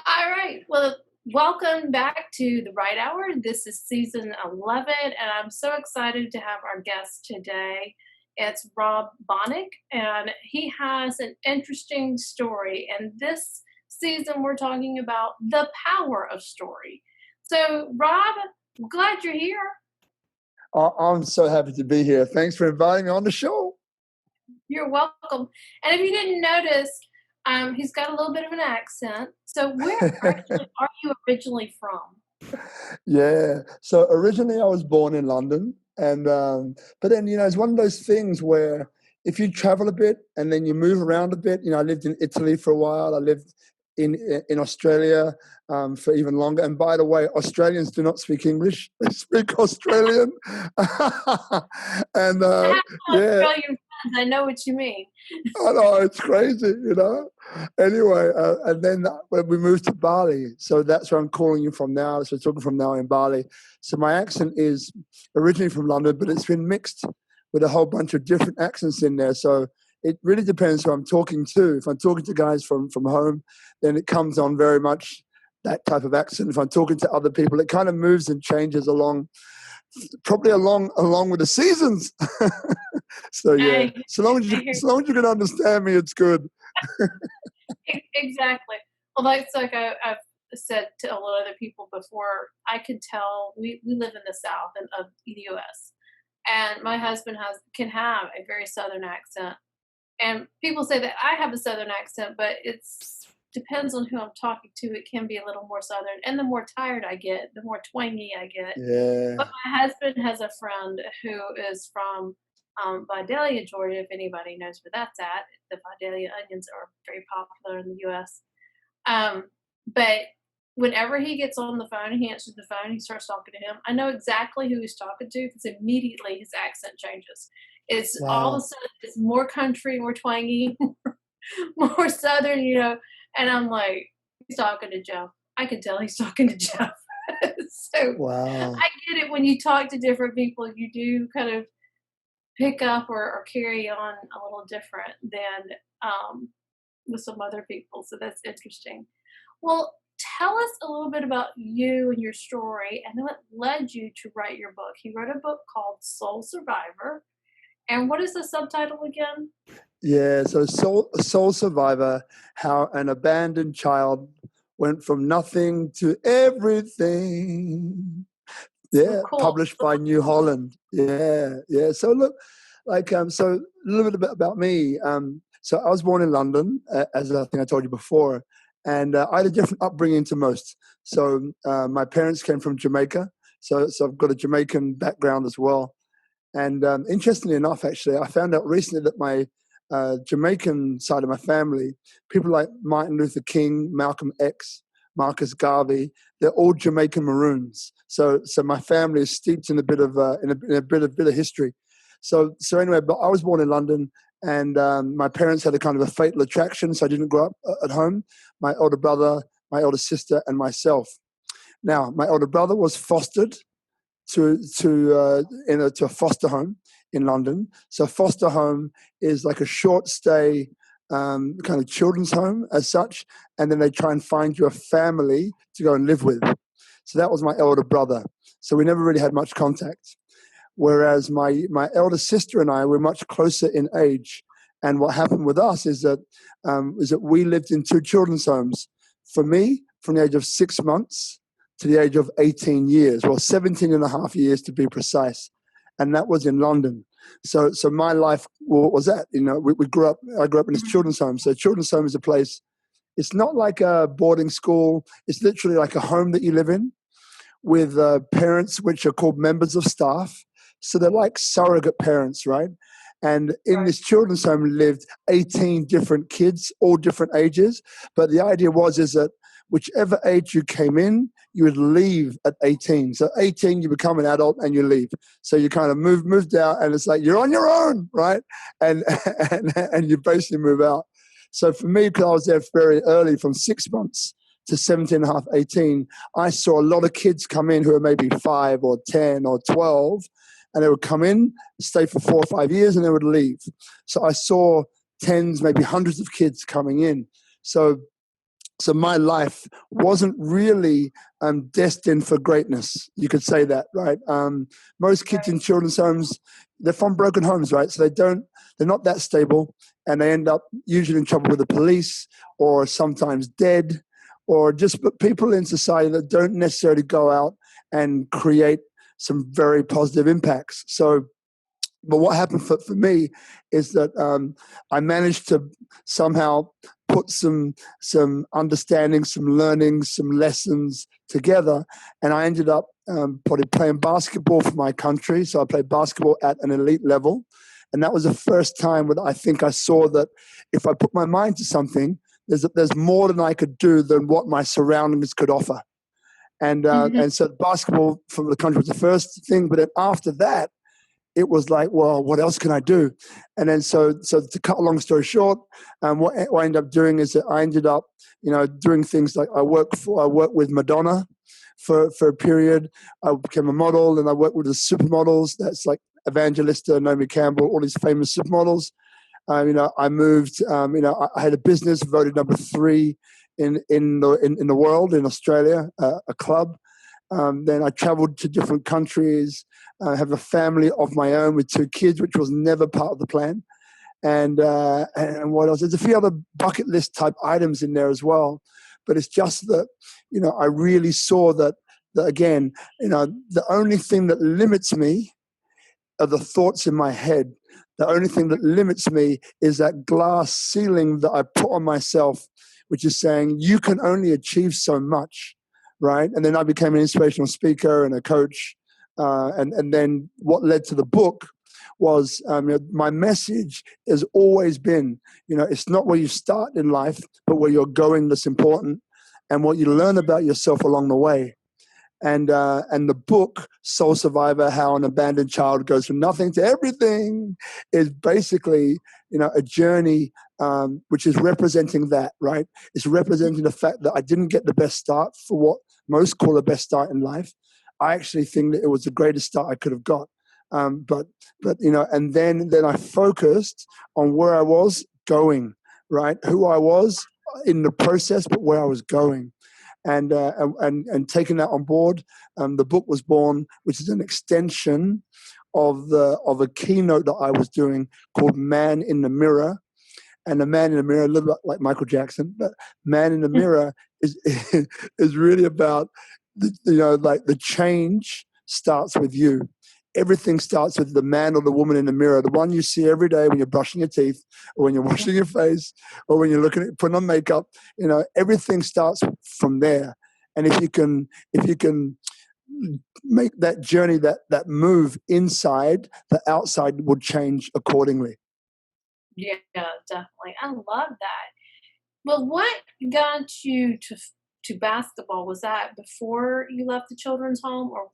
All right. Well, welcome back to the Right Hour. This is season 11, and I'm so excited to have our guest today. It's Rob Bonnick, and he has an interesting story. And this season, we're talking about the power of story. So, Rob, glad you're here. I'm so happy to be here. Thanks for inviting me on the show. You're welcome. And if you didn't notice, he's got a little bit of an accent. So, where actually are you originally from? Yeah. So originally I was born in London, and but then it's one of those things where if you travel a bit and then you move around a bit. I lived in Italy for a while. I lived in Australia for even longer. And by the way, Australians do not speak English; they speak Australian. and I have some yeah, Australian friends. I know what you mean. I know, it's crazy. Anyway, and then when we moved to Bali, so that's where I'm calling you from now. So we're talking from now in Bali. So my accent is originally from London, but it's been mixed with a whole bunch of different accents in there. So it really depends who I'm talking to. If I'm talking to guys from home, then it comes on very much that type of accent. If I'm talking to other people, it kind of moves and changes along, probably along with the seasons. So yeah, I, so long as I you hear so long as you can understand me, it's good. exactly. Well, that's like I've said to a lot of other people before. I could tell we live in the South and of the U.S. and my husband can have a very Southern accent, and people say that I have a Southern accent, but it's depends on who I'm talking to. It can be a little more Southern, and the more tired I get, the more twangy I get. But Yeah, my husband has a friend who is from Vidalia, Georgia. If anybody knows where that's at, the Vidalia onions are very popular in the U.S. But whenever he gets on the phone, he answers the phone, he starts talking to him. I know exactly who he's talking to because immediately his accent changes. It's all of a wow. sudden it's more country, more twangy, more southern. And I'm like, he's talking to Joe. I can tell he's talking to Jeff. So Wow. I get it when you talk to different people, you do kind of pick up or carry on a little different than with some other people. So that's interesting. Well, tell us a little bit about you and your story and then what led you to write your book. You wrote a book called Soul Survivor. And what is the subtitle again? Yeah, so Soul Survivor, how an abandoned child went from nothing to everything. So Yeah, cool. published by New Holland. Yeah, yeah. So look, so a little bit about me. So I was born in London, as I think I told you before, and I had a different upbringing to most. So my parents came from Jamaica, so I've got a Jamaican background as well. And interestingly enough, actually, I found out recently that my Jamaican side of my family, people like Martin Luther King, Malcolm X, Marcus Garvey, they're all Jamaican Maroons. So my family is steeped in a bit of in a bit of history. So anyway, but I was born in London, and my parents had a kind of a fatal attraction, so I didn't grow up at home. My older brother, my older sister, and myself. Now, my older brother was fostered to a foster home in London. So foster home is like a short stay kind of children's home as such, and then they try and find you a family to go and live with. So that was my elder brother. So we never really had much contact. Whereas my elder sister and I were much closer in age. And what happened with us is that we lived in two children's homes. For me, from the age of 6 months to the age of 18 years, well, 17 and a half years to be precise. And that was in London. So my life was that, I grew up in this Mhm. children's home. So children's home is a place, it's not like a boarding school. It's literally like a home that you live in with parents which are called members of staff. So they're like surrogate parents, right? And in Right. this children's home lived 18 different kids, all different ages. But the idea is that whichever age you came in, you would leave at 18. So 18, you become an adult and you leave. So you kind of moved out, and it's like you're on your own, right? And and you basically move out. So for me, because I was there very early, from 6 months to 17 and a half, 18, I saw a lot of kids come in who were maybe 5 or 10 or 12, and they would come in, stay for 4 or 5 years, and they would leave. So I saw tens, maybe hundreds of kids coming in. So So my life wasn't really destined for greatness. You could say that, right? Most kids in Right. children's homes, they're from broken homes, right? So they're not that stable, and they end up usually in trouble with the police, or sometimes dead, or just people in society that don't necessarily go out and create some very positive impacts. So, but what happened for me is that I managed to somehow put some understanding, some learning, some lessons together, and I ended up probably playing basketball for my country. So I played basketball at an elite level, and that was the first time that I think I saw that if I put my mind to something, there's more than I could do than what my surroundings could offer. Hmm. And so basketball for the country was the first thing, but then after that it was like, well, what else can I do? And then so to cut a long story short, what I ended up doing is that I ended up, doing things like I worked with Madonna for a period. I became a model, and I worked with the supermodels. That's like Evangelista, Naomi Campbell, all these famous supermodels. I moved. I had a business voted number 3 in the world in Australia, a club. Then I traveled to different countries. I have a family of my own with 2 kids, which was never part of the plan. And what else? There's a few other bucket list type items in there as well. But it's just that, I really saw that again, the only thing that limits me are the thoughts in my head. The only thing that limits me is that glass ceiling that I put on myself, which is saying you can only achieve so much, right? And then I became an inspirational speaker and a coach. And then what led to the book was my message has always been, it's not where you start in life, but where you're going that's important, and what you learn about yourself along the way. And the book Soul Survivor: How an Abandoned Child Goes from Nothing to Everything is basically a journey which is representing that, right? It's representing the fact that I didn't get the best start for what most call the best start in life. I actually think that it was the greatest start I could have got. But and then I focused on where I was going, right? Who I was in the process, but where I was going. And taking that on board, the book was born, which is an extension of a keynote that I was doing called "Man in the Mirror." And the man in the mirror, a little bit like Michael Jackson, but man in the mirror is is really about like the change starts with you. Everything starts with the man or the woman in the mirror, the one you see every day when you're brushing your teeth, or when you're washing your face, or when you're looking at putting on makeup. Everything starts from there. And if you can make that journey, that move inside, the outside will change accordingly. Yeah, definitely. I love that. Well, what got you to basketball? Was that before you left the children's home, or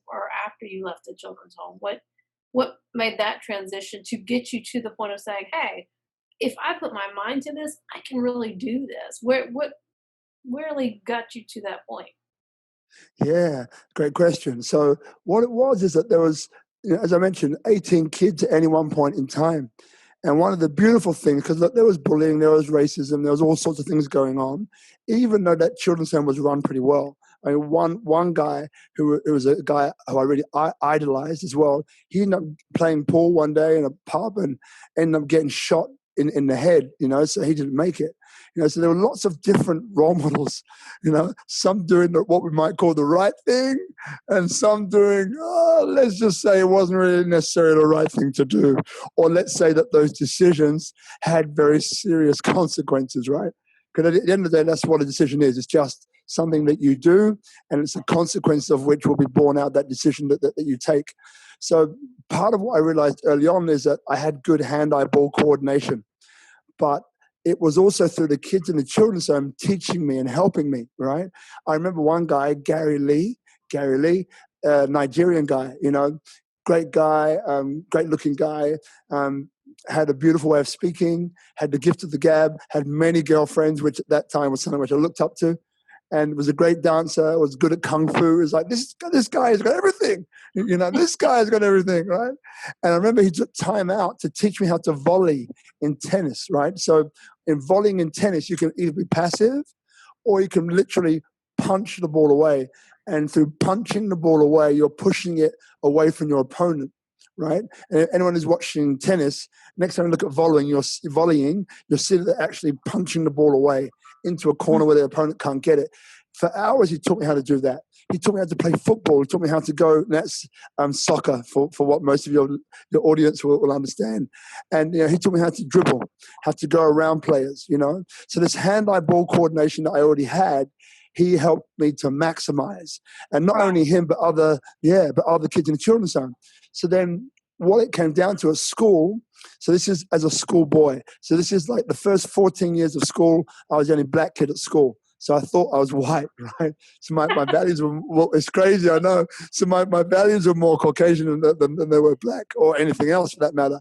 after you left the children's home? What made that transition to get you to the point of saying, "Hey, if I put my mind to this, I can really do this." What really got you to that point? Yeah, great question. So what it was is that there was, as I mentioned, 18 kids at any one point in time. And one of the beautiful things, because there was bullying, there was racism, there was all sorts of things going on, even though that children's home was run pretty well. I mean, one guy who was a guy who I really idolized as well, he ended up playing pool one day in a pub and ended up getting shot in the head, so he didn't make it. So there were lots of different role models, some doing what we might call the right thing, and some doing, let's just say it wasn't really necessarily the right thing to do. Or let's say that those decisions had very serious consequences, right? Because at the end of the day, that's what a decision is. It's just something that you do, and it's a consequence of which will be borne out that decision that you take. So part of what I realized early on is that I had good hand-eye ball coordination, but it was also through the kids in the children's home teaching me and helping me, right? I remember one guy, Gary Lee, Nigerian guy, great guy, great looking guy, had a beautiful way of speaking, had the gift of the gab, had many girlfriends, which at that time was something which I looked up to, and was a great dancer, was good at kung fu. It was like, this guy has got everything. This guy has got everything, right? And I remember he took time out to teach me how to volley in tennis, right? So in volleying in tennis, you can either be passive or you can literally punch the ball away. And through punching the ball away, you're pushing it away from your opponent, right? And anyone who's watching tennis, next time you look at volleying, you'll see that they're actually punching the ball away into a corner where the opponent can't get it. For hours, he taught me how to do that. He taught me how to play football. He taught me how to go, and that's soccer for what most of your audience will understand. And he taught me how to dribble, how to go around players, So this hand-eye ball coordination that I already had, he helped me to maximize. And not only him, but other kids in the children's home. So then what it came down to at school, so this is as a schoolboy. So this is like the first 14 years of school, I was the only black kid at school. So I thought I was white, right? So my values were, it's crazy, I know. So my values were more Caucasian than they were black or anything else for that matter.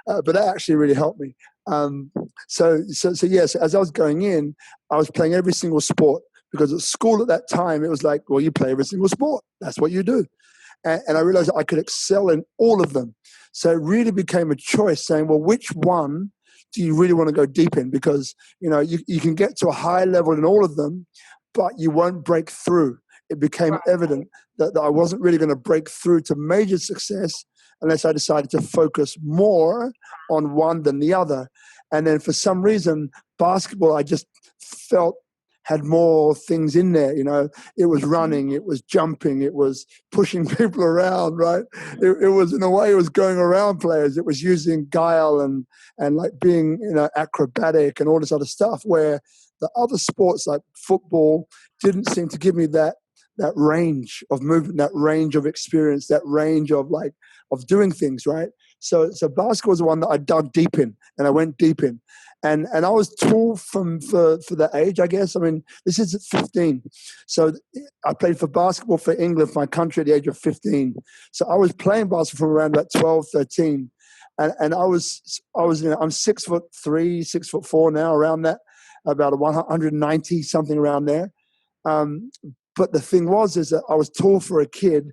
But that actually really helped me. So yes, as I was going in, I was playing every single sport because at school at that time, it was like, well, you play every single sport. That's what you do. And I realized I could excel in all of them. So it really became a choice saying, well, which one do you really want to go deep in? Because, you can get to a high level in all of them, but you won't break through. It became evident that I wasn't really going to break through to major success unless I decided to focus more on one than the other. And then for some reason, basketball, I just felt had more things in there, It was running, it was jumping, it was pushing people around, right? It was, in a way, it was going around players. It was using guile and like being, acrobatic and all this other stuff, where the other sports like football didn't seem to give me that range of movement, that range of experience, that range of doing things, right? So basketball was the one that I dug deep in, and I went deep in. And I was tall for the age, I guess. I mean, this is at 15. So I played for basketball for England, for my country, at the age of 15. So I was playing basketball from around about 12, 13. And I was, I'm 6'3", 6'4" now, around that, about 190, something around there. But the thing is that I was tall for a kid,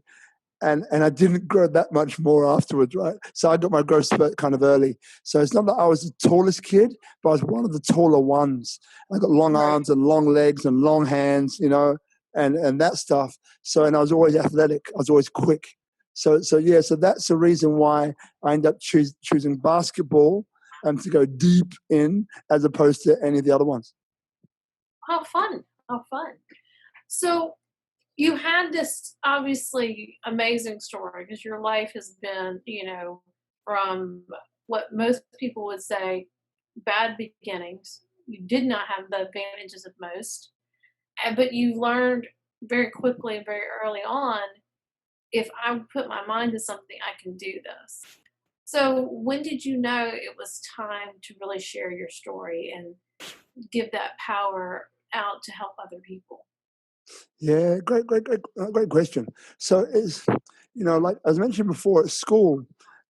and I didn't grow that much more afterwards, right? So I got my growth spurt kind of early. So it's not that I was the tallest kid, but I was one of the taller ones. I got long arms and long legs and long hands, and that stuff. So, and I was always athletic. I was always quick. So that's the reason why I ended up choosing basketball to go deep in, as opposed to any of the other ones. How fun. How fun. So you had this obviously amazing story, because your life has been, from what most people would say, bad beginnings. You did not have the advantages of most, but you learned very quickly and very early on, if I put my mind to something, I can do this. So when did you know it was time to really share your story and give that power out to help other people? Yeah, great question. So it's, like as I mentioned before, at school,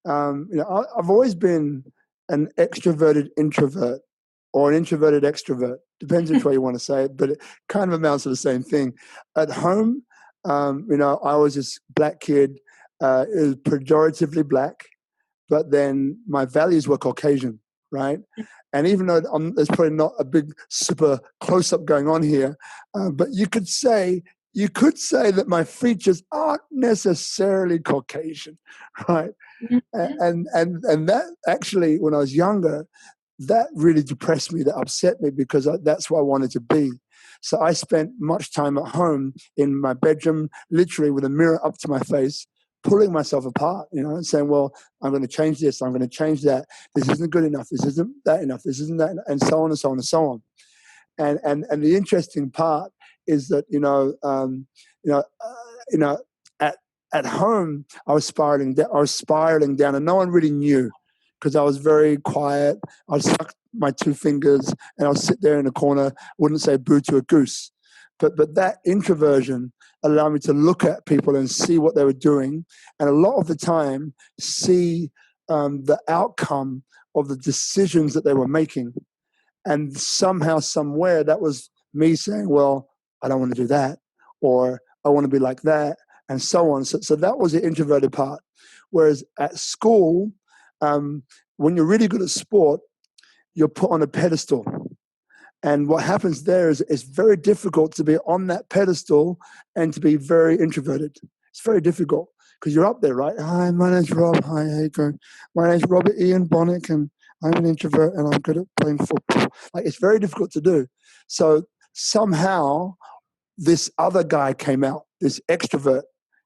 I've always been an extroverted introvert or an introverted extrovert. Depends which way you want to say it, but it kind of amounts to the same thing. At home, I was this black kid, is pejoratively black, but then my values were Caucasian, right? And even though there's probably not a big super close-up going on here, but you could say that my features aren't necessarily Caucasian, right? And that actually, when I was younger, that really depressed me, that upset me, because that's what I wanted to be. So I spent much time at home in my bedroom, literally with a mirror up to my face, pulling myself apart, and saying, well, I'm going to change this, I'm going to change that. This isn't good enough. This isn't that enough. This isn't that, and so on and so on and so on. And the interesting part is that, at home, I was spiraling down, and no one really knew, because I was very quiet. I'd suck my two fingers, and I'd sit there in a corner, wouldn't say boo to a goose. But that introversion allowed me to look at people and see what they were doing, and a lot of the time see the outcome of the decisions that they were making. And somehow, somewhere, that was me saying, well, I don't want to do that, or I want to be like that, and so on. So that was the introverted part. Whereas at school, when you're really good at sport, you're put on a pedestal. And what happens there is it's very difficult to be on that pedestal and to be very introverted. It's very difficult because you're up there, right? Hi, my name's Rob. Hi, how you going? My name's Robert Ian Bonnick, and I'm an introvert, and I'm good at playing football. Like, it's very difficult to do. So somehow this other guy came out, this extrovert,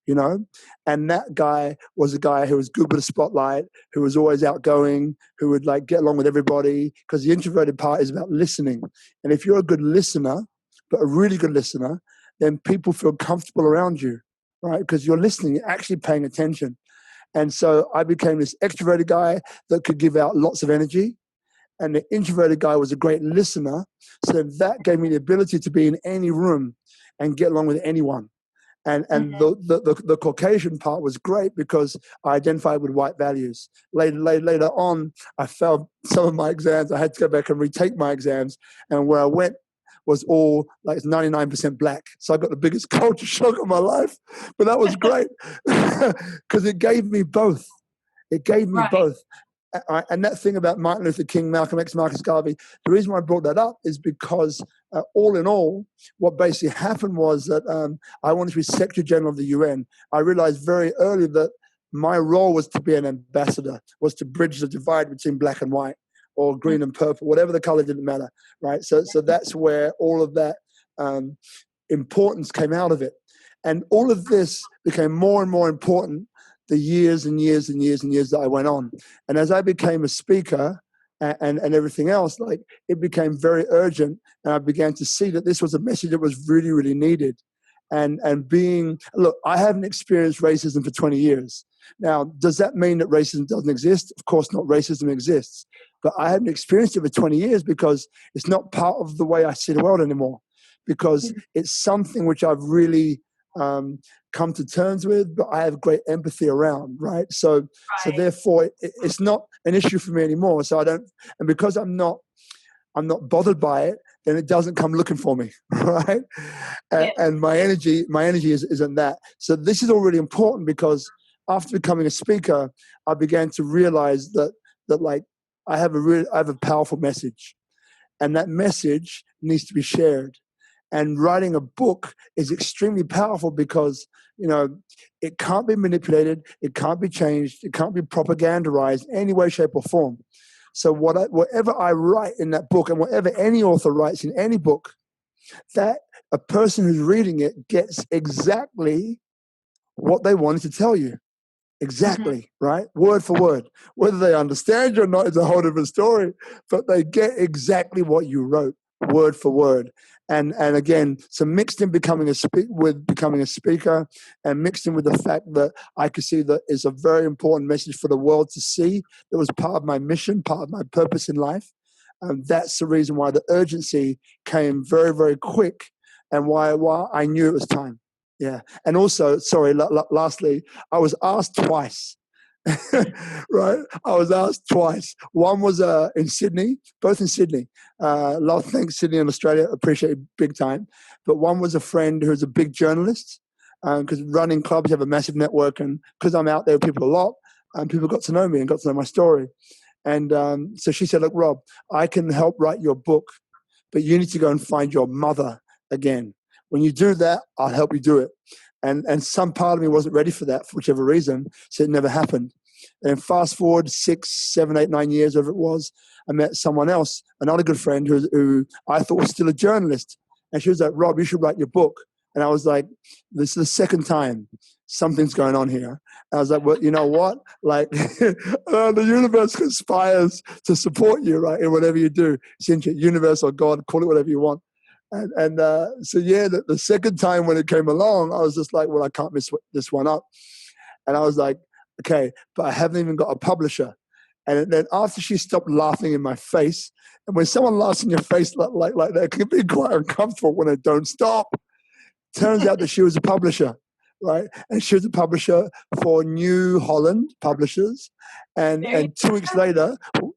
you know, and that guy was a guy who was good with the spotlight, who was always outgoing, who would like get along with everybody, because the introverted part is about listening. And if you're a good listener, but a really good listener, then people feel comfortable around you, right? Because you're listening, you're actually paying attention. And so I became this extroverted guy that could give out lots of energy. And the introverted guy was a great listener. So that gave me the ability to be in any room and get along with anyone. And Mhm. the Caucasian part was great because I identified with white values. Later on, I failed some of my exams. I had to go back and retake my exams. And where I went was all like 99% black. So I got the biggest culture shock of my life. But that was great because it gave me both. It gave me Right. both. And that thing about Martin Luther King, Malcolm X, Marcus Garvey, the reason why I brought that up is because all in all, what basically happened was that I wanted to be Secretary General of the UN. I realized very early that my role was to be an ambassador, was to bridge the divide between black and white or green and purple, whatever the color didn't matter, right? So that's where all of that importance came out of it. And all of this became more and more important the years and years and years and years that I went on. And as I became a speaker and everything else, like it became very urgent. And I began to see that this was a message that was really, really needed. Look, I haven't experienced racism for 20 years. Now, does that mean that racism doesn't exist? Of course not, racism exists. But I haven't experienced it for 20 years because it's not part of the way I see the world anymore. Because it's something which I've really come to terms with, but I have great empathy around, right? So Right. therefore, it's not an issue for me anymore. So I don't, and because I'm not bothered by it, then it doesn't come looking for me, right? Yeah. And my energy isn't that. So this is all really important because after becoming a speaker, I began to realize that like I have a powerful message, and that message needs to be shared. And writing a book is extremely powerful because, you know, it can't be manipulated, it can't be changed, it can't be propagandized in any way, shape, or form. So whatever I write in that book, and whatever any author writes in any book, that a person who's reading it gets exactly what they wanted to tell you. Mhm. Exactly, right? Word for word. Whether they understand you or not is a whole different story, but they get exactly what you wrote, word for word. And again, so mixed in becoming a speaker, and mixed in with the fact that I could see that is a very important message for the world to see. That was part of my mission, part of my purpose in life. And that's the reason why the urgency came very, very quick, and why I knew it was time. Yeah. And also, sorry, lastly, I was asked twice. Right? I was asked twice. One was in Sydney, both in Sydney. Love, thanks, Sydney and Australia. Appreciate it big time. But one was a friend who's a big journalist, because running clubs, you have a massive network. And because I'm out there with people a lot, people got to know me and got to know my story. And so she said, look, Rob, I can help write your book, but you need to go and find your mother again. When you do that, I'll help you do it. And some part of me wasn't ready for that for whichever reason, so it never happened. And fast forward 6, 7, 8, 9 years, whatever it was, I met someone else, another good friend who I thought was still a journalist. And she was like, Rob, you should write your book. And I was like, this is the second time something's going on here. And I was like, well, you know what? Like, the universe conspires to support you, right, in whatever you do. It's universe or God, call it whatever you want. So yeah, the second time when it came along, I was just like, well, I can't miss this one up. And I was like, okay, but I haven't even got a publisher. And then after she stopped laughing in my face, and when someone laughs in your face like that, it can be quite uncomfortable when they don't stop. Turns out that she was a publisher, right? And she was a publisher for New Holland Publishers. And There you and 2 weeks later,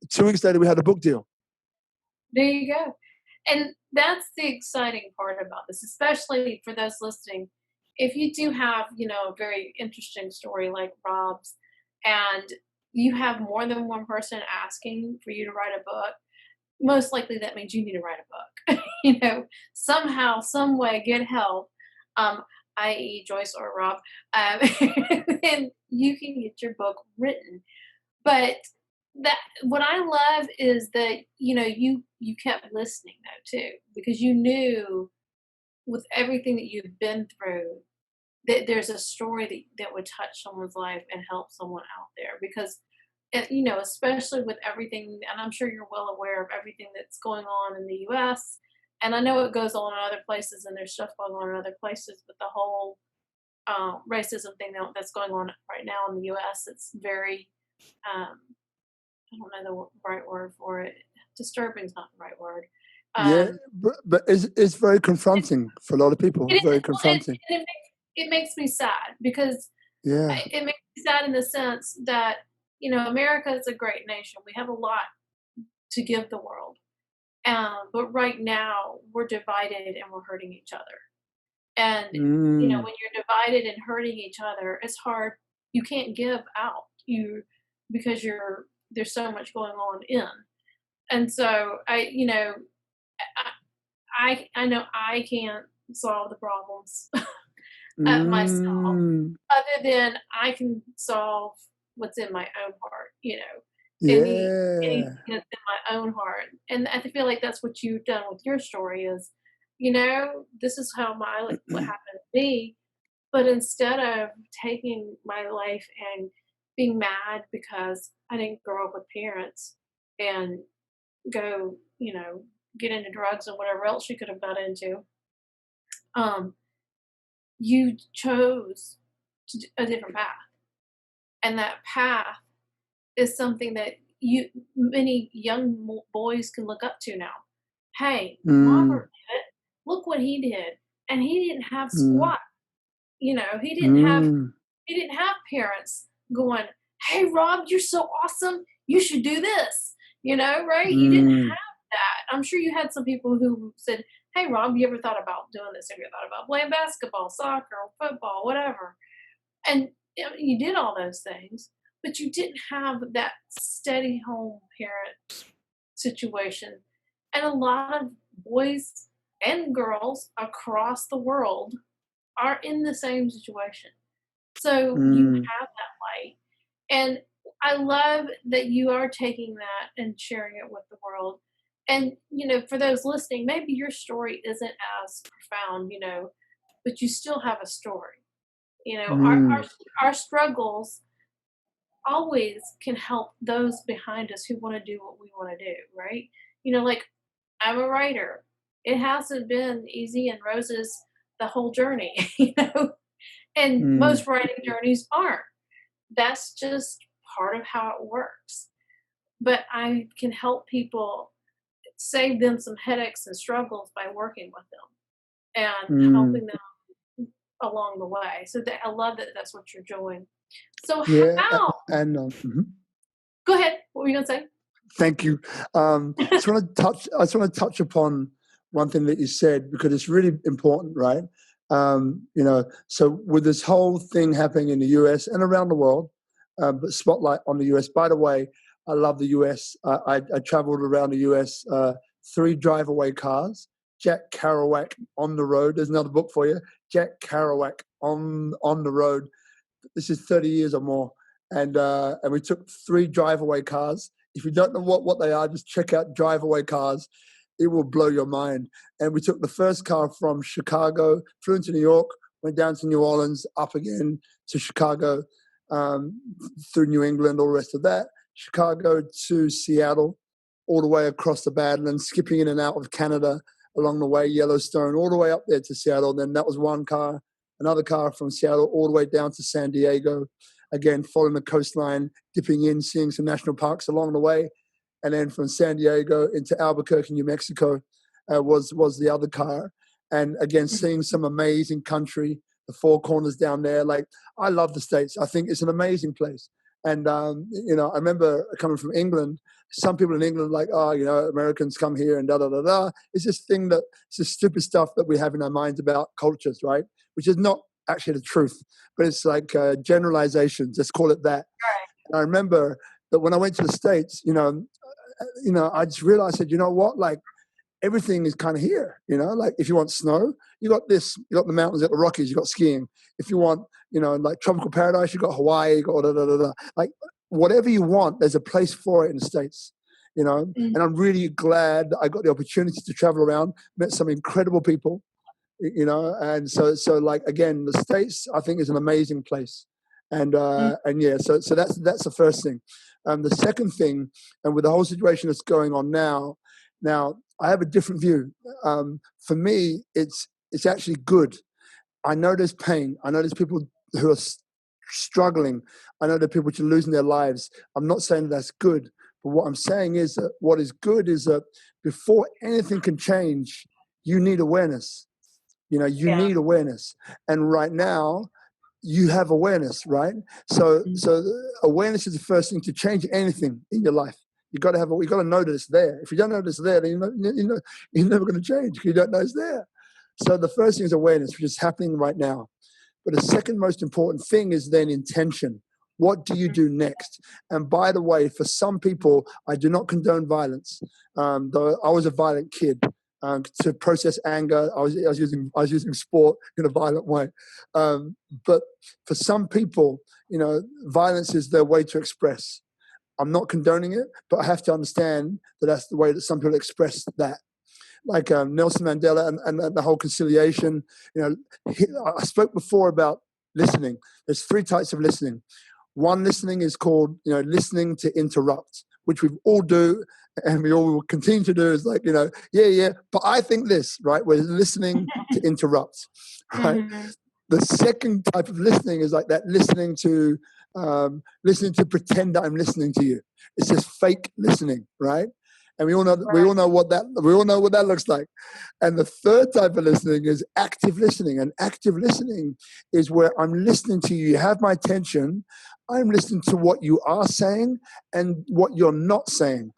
2 weeks later, we had a book deal. there you go. And that's the exciting part about this, especially for those listening. If you do have, a very interesting story like Rob's, and you have more than one person asking for you to write a book, most likely that means you need to write a book. Somehow, some way, get help, um, i.e., Joyce or Rob, um, and you can get your book written. But that what I love is that you kept listening though too, because you knew with everything that you've been through that there's a story that would touch someone's life and help someone out there because especially with everything, and I'm sure you're well aware of everything that's going on in the US. And I know it goes on in other places and there's stuff going on in other places, but the whole racism thing that's going on right now in the US, it's very, um, I don't know the right word for it. Disturbing is not the right word. Yeah, Um, but it's very confronting for a lot of it people. is, Very well, confronting. it makes me sad because Yeah. it makes me sad in the sense that America is a great nation. We have a lot to give the world, but right now we're divided and we're hurting each other. And Mm, when you're divided and hurting each other, it's hard. You can't give out because there's so much going on in. And so I know I can't solve the problems myself, mm, other than I can solve what's in my own heart, anything yeah. that's in my own heart. And I feel like that's what you've done with your story is, this is how what happened to me. But instead of taking my life and being mad because I didn't grow up with parents and go, get into drugs and whatever else you could have got into, um, you chose a different path. And that path is something that many young boys can look up to now. Hey, Mm, Robert did it. Look what he did, and he didn't have mm, squat. He didn't have mm, parents going, "Hey, Rob, you're so awesome. You should do this." Right? You didn't mm, have that. I'm sure you had some people who said, "Hey, Rob, you ever thought about doing this? Have you thought about playing basketball, soccer, football, whatever?" And you did all those things, but you didn't have that steady home parent situation. And a lot of boys and girls across the world are in the same situation. So you mm, have that light. And I love that you are taking that and sharing it with the world. And, for those listening, maybe your story isn't as profound, but you still have a story. Our mm, our struggles always can help those behind us who want to do what we want to do, right? Like I'm a writer. It hasn't been easy and roses the whole journey, and mm, most writing journeys aren't. That's just part of how it works. But I can help people save them some headaches and struggles by working with them and mm. helping them along the way. So I love that that's what you're doing. So Yeah, how and mhm. Go ahead. What were you gonna say? Thank you. I just want to touch upon one thing that you said because it's really important, right? So with this whole thing happening in the US and around the world, but spotlight on the US. By the way, I love the US. I traveled around the US, 3 drive-away cars. Jack Kerouac on the road. There's another book for you. Jack Kerouac on the road. This is 30 years or more. And we took 3 drive-away cars. If you don't know what they are, just check out drive-away cars. It will blow your mind. And we took the first car from Chicago, flew into New York, went down to New Orleans, up again to Chicago, um, through New England, all the rest of that. Chicago to Seattle, all the way across the Badlands, skipping in and out of Canada along the way, Yellowstone, all the way up there to Seattle. Then that was one car. Another car from Seattle all the way down to San Diego, again, following the coastline, dipping in, seeing some national parks along the way. And then from San Diego into Albuquerque, New Mexico, was the other car. And again, Mhm. seeing some amazing country, the Four Corners down there. Like, I love the States. I think it's an amazing place. And, I remember coming from England, some people in England like, oh, Americans come here and da-da-da-da. It's this thing it's this stupid stuff that we have in our minds about cultures, right? Which is not actually the truth, but it's like generalizations. Let's call it that. Right. And I remember that when I went to the States, I just realized that, you know what, like everything is kind of here, like if you want snow, you got this, you got the mountains, you got the Rockies, you got skiing. If you want, like tropical paradise, you got Hawaii, you got da, da, da, da. Like whatever you want, there's a place for it in the States, Mm. and I'm really glad that I got the opportunity to travel around, met some incredible people, and so like again, the States I think is an amazing place, Mm. and yeah, so that's the first thing. The second thing, and with the whole situation that's going on now I have a different view. For me, it's actually good. I know there's pain. I know there's people who are struggling. I know there are people which are losing their lives. I'm not saying that's good, but what I'm saying is that what is good is that before anything can change, you need awareness. You Yeah. need awareness. And right now, you have awareness, right? Mm. So awareness is the first thing to change anything in your life. You got to know that it's there. If you don't know that it's there, then you're never going to change because you don't know it's there. So the first thing is awareness, which is happening right now. But the second most important thing is then intention. What do you do next? And by the way, for some people, I do not condone violence. Though I was a violent kid. To process anger, I was using sport in a violent way. But for some people, violence is their way to express. I'm not condoning it, but I have to understand that that's the way that some people express that. Like Nelson Mandela and the whole conciliation. I spoke before about listening. There's three types of listening. One listening is called, listening to interrupt, which we all do, and we all will continue to do. Is like, yeah, but I think this, right? We're listening to interrupt, right? Mhm. The second type of listening is like that listening to pretend that I'm listening to you. It's just fake listening, right? And we Right. all know what that looks like. And the third type of listening is active listening. And active listening is where I'm listening to you. You have my attention. I'm listening to what you are saying and what you're not saying.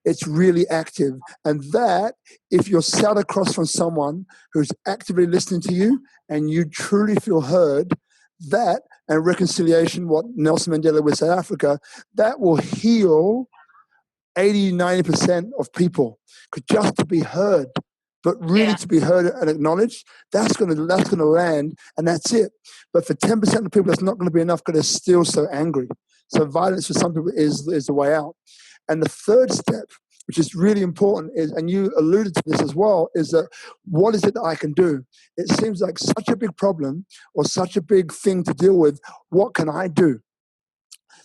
It's really active. And that, if you're sat across from someone who's actively listening to you and you truly feel heard, that and reconciliation, what Nelson Mandela with South Africa, that will heal 80, 90% of people. Just to be heard, but really Yeah. to be heard and acknowledged, that's gonna land, and that's it. But for 10% of people, that's not gonna be enough because they're still so angry. So violence for some people is the way out. And the third step, which is really important, is, and you alluded to this as well, is that what is it that I can do? It seems like such a big problem or such a big thing to deal with. What can I do?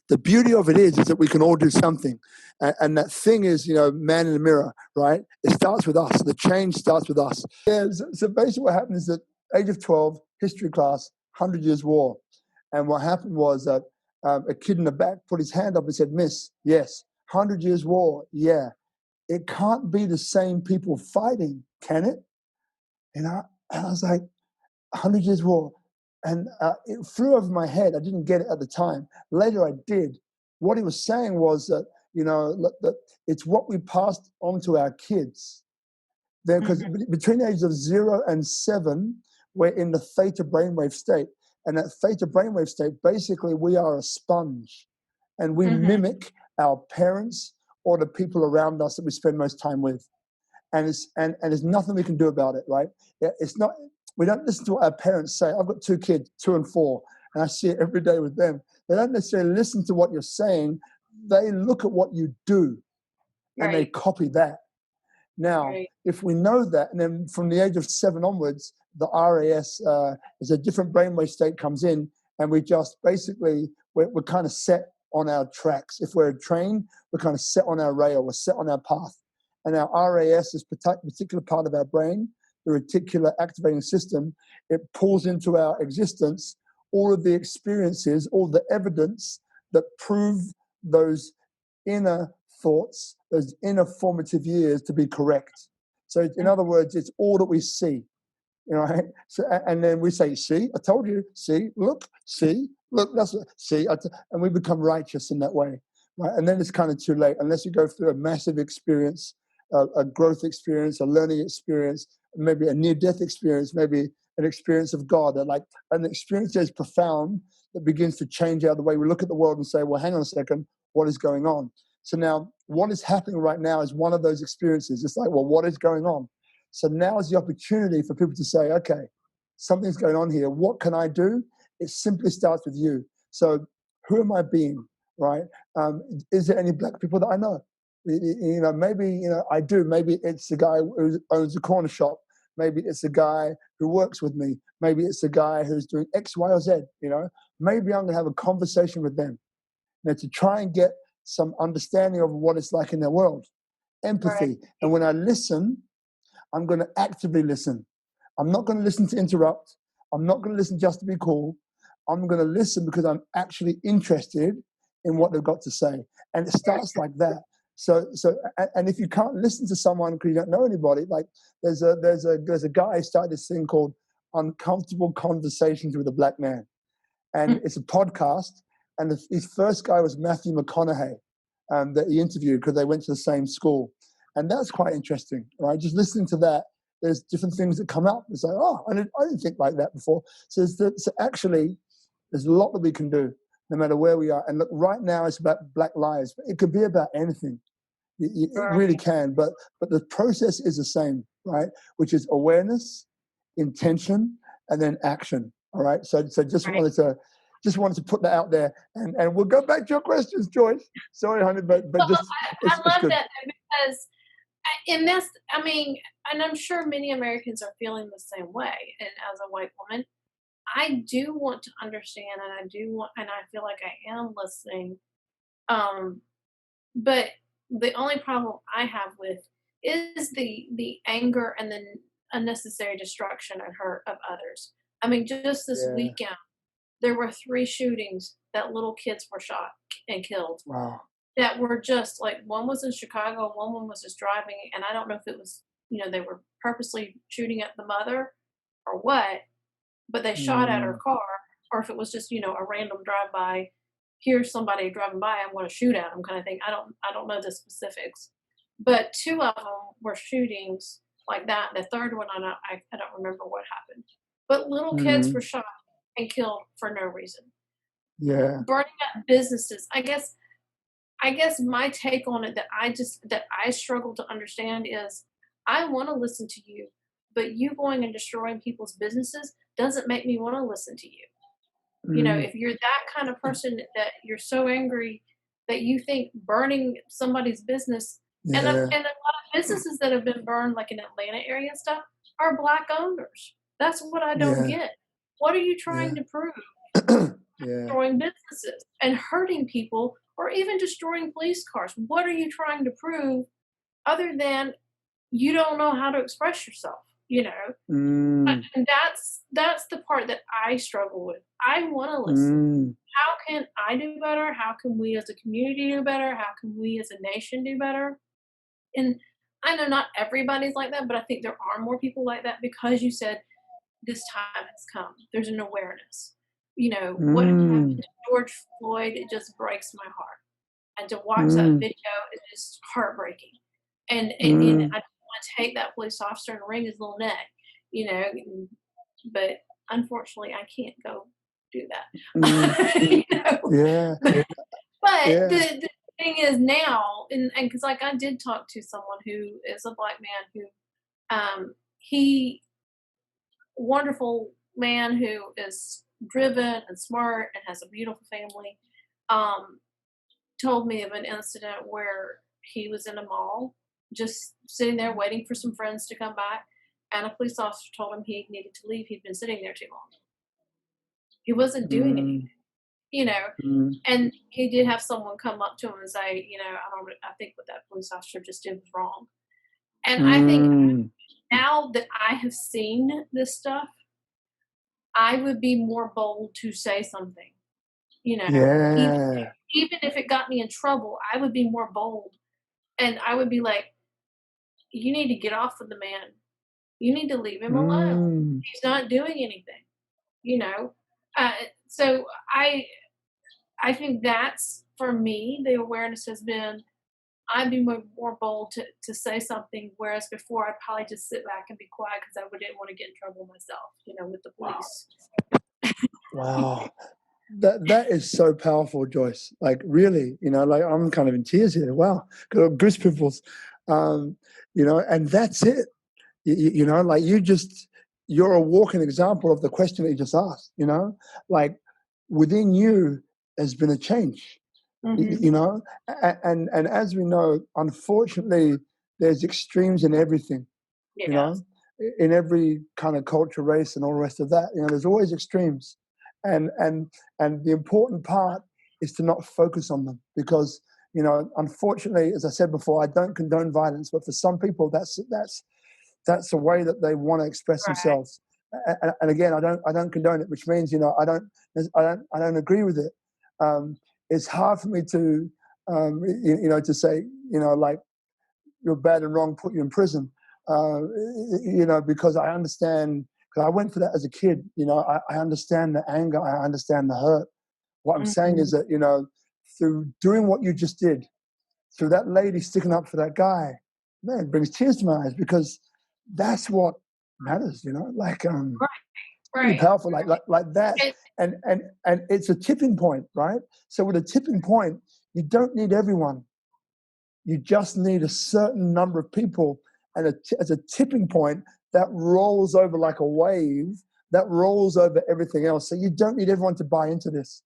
The beauty of it is that we can all do something. And that thing is, man in the mirror, right? It starts with us. The change starts with us. Yeah, so basically what happened is that age of 12, history class, 100 Years War. And what happened was that a kid in the back put his hand up and said, "Miss, yes, 100 Years War, yeah. It can't be the same people fighting, can it?" And I was like, 100 Years War. And it flew over my head. I didn't get it at the time. Later I did. What he was saying was that, that it's what we passed on to our kids. Because Mhm. between the ages of 0 and 7, we're in the theta brainwave state. And that theta brainwave state, basically, we are a sponge. And we Mhm. mimic our parents or the people around us that we spend most time with. And there's nothing we can do about it, right? It's not. We don't listen to what our parents say. I've got 2 kids, 2 and 4, and I see it every day with them. They don't necessarily listen to what you're saying. They look at what you do, and they Right. copy that. Now, Right. if we know that, and then from the age of 7 onwards, the RAS is a different brainwave state comes in, and we just basically we're kind of set on our tracks. If we're trained, we're kind of set on our rail. We're set on our path. And our RAS is a particular part of our brain, the reticular activating system. It pulls into our existence all of the experiences, all the evidence that prove those inner thoughts, those inner formative years to be correct. So in Mhm. other words, it's all that we see, right? So, and then we say, "See, I told you, see, look, that's what, see," and we become righteous in that way, right? And then it's kind of too late unless you go through a massive experience, a growth experience, a learning experience, maybe a near-death experience, maybe an experience of God, like an experience that is profound that begins to change out the way we look at the world and say, "Well, hang on a second, what is going on?" So now what is happening right now is one of those experiences. It's like, well, what is going on? So now is the opportunity for people to say, okay, something's going on here. What can I do? It simply starts with you. So who am I being, right? Is there any black people that I know? Maybe, I do. Maybe it's the guy who owns a corner shop. Maybe it's the guy who works with me. Maybe it's the guy who's doing X, Y, or Z, Maybe I'm going to have a conversation with them, to try and get some understanding of what it's like in their world, Right. empathy. And when I listen, I'm going to actively listen. I'm not going to listen to interrupt. I'm not going to listen just to be cool. I'm going to listen because I'm actually interested in what they've got to say. And it Right. starts like that. And if you can't listen to someone because you don't know anybody, like there's a guy who started this thing called Uncomfortable Conversations with a Black Man, and it's a podcast. And his first guy was Matthew McConaughey, that he interviewed because they went to the same school, and that's quite interesting, right? Just listening to that, there's different things that come up. It's like, oh, I didn't think like that before. So actually, there's a lot that we can do, no matter where we are. And look, right now it's about Black lives, but it could be about anything. It really Right. can, but the process is the same, right? Which is awareness, intention, and then action. All right. So Right. just wanted to put that out there, and we'll go back to your questions, Joyce. Sorry, honey, but Well, just I it's love good. that though, because and that's, I mean, and I'm sure many Americans are feeling the same way. And as a white woman, I do want to understand, and I feel like I am listening. Um, but the only problem I have with is the anger and the unnecessary destruction and hurt of others. I mean, just this Yeah. weekend, there were 3 shootings that little kids were shot and killed. Wow. That were just like, one was in Chicago, one was just driving, and I don't know if it was, they were purposely shooting at the mother or what, but they shot at her Mm, car, or if it was just, a random drive by. Here's somebody driving by, I'm going to shoot at them, kind of thing. I don't know the specifics, but 2 of them were shootings like that. The third one, I don't remember what happened, but little kids were mm, shot and killed for no reason. yeah. Burning up businesses. I guess my take on it that I struggle to understand is, I want to listen to you, but you going and destroying people's businesses doesn't make me want to listen to you. Mm, If you're that kind of person that you're so angry that you think burning somebody's business, yeah. and a lot of businesses that have been burned, like in Atlanta area and stuff, are black owners. That's what I don't Yeah. get. What are you trying Yeah. to prove? Yeah. Destroying businesses and hurting people, or even destroying police cars. What are you trying to prove other than you don't know how to express yourself? Mm, And that's the part that I struggle with. I want to listen. mm, How can I do better? How can we as a community do better? How can we as a nation do better? And I know not everybody's like that, but I think there are more people like that because you said this time has come. There's an awareness. What happened mm, to George Floyd, it just breaks my heart. And to watch that mm, video is just heartbreaking. And mm, I just want to take that police officer and wring his little neck, you know. But unfortunately, I can't go do mm. that. Yeah. But Yeah. the thing is now, and because like I did talk to someone who is a black man who, he wonderful man who is driven and smart and has a beautiful family, um, told me of an incident where he was in a mall, just sitting there waiting for some friends to come back, and a police officer told him he needed to leave. He'd been sitting there too long. He wasn't doing anything, Mm, you know. mm, And he did have someone come up to him and say, I think what that police officer just did was wrong. And I think mm. now that I have seen this stuff, I would be more bold to say something, you know, even Yeah. even if it got me in trouble, I would be more bold, and I would be like, "You need to get off of the man. You need to leave him alone. Mm, He's not doing anything," you know? Uh, so I think that's, for me, the awareness has been, I'd be more bold to say something, whereas before I'd probably just sit back and be quiet because I didn't want to get in trouble myself, with the police. wow. that is so powerful, Joyce. Like really, like I'm kind of in tears here. Wow, got goose pimples. Um, and that's it. Like you're a walking example of the question that you just asked. Like within you has been a change. Mm-hmm. And as we know, unfortunately, there's extremes in everything. you Yes. know, in every kind of culture, race, and all the rest of that. There's always extremes, and and and the important part is to not focus on them because unfortunately, as I said before, I don't condone violence, but for some people, that's a way that they want to express Right. themselves. And again, I don't condone it, which means I don't agree with it. It's hard for me to to say like you're bad and wrong, put you in prison. Because I understand, because I went through that as a kid. I understand the anger, I understand the hurt. What I'm saying Mm-hmm. is that, through doing what you just did, through that lady sticking up for that guy, man, it brings tears to my eyes because that's what matters, like, Right. really Right. powerful, like that. And, And it's a tipping point, right? So with a tipping point, you don't need everyone. You just need a certain number of people, and as a tipping point that rolls over like a wave, that rolls over everything else. So you don't need everyone to buy into this.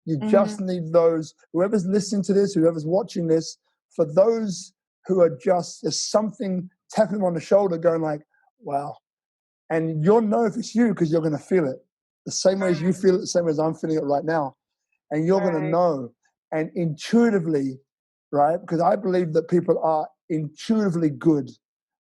You mm-hmm. just need those, whoever's listening to this, whoever's watching this, for those who are just, there's something tapping them on the shoulder going like, wow. And you'll know if it's you because you're going to feel it. The same way as you Right. feel it, the same way as I'm feeling it right now. And you're going to Right. know. And intuitively, right? Because I believe that people are intuitively good,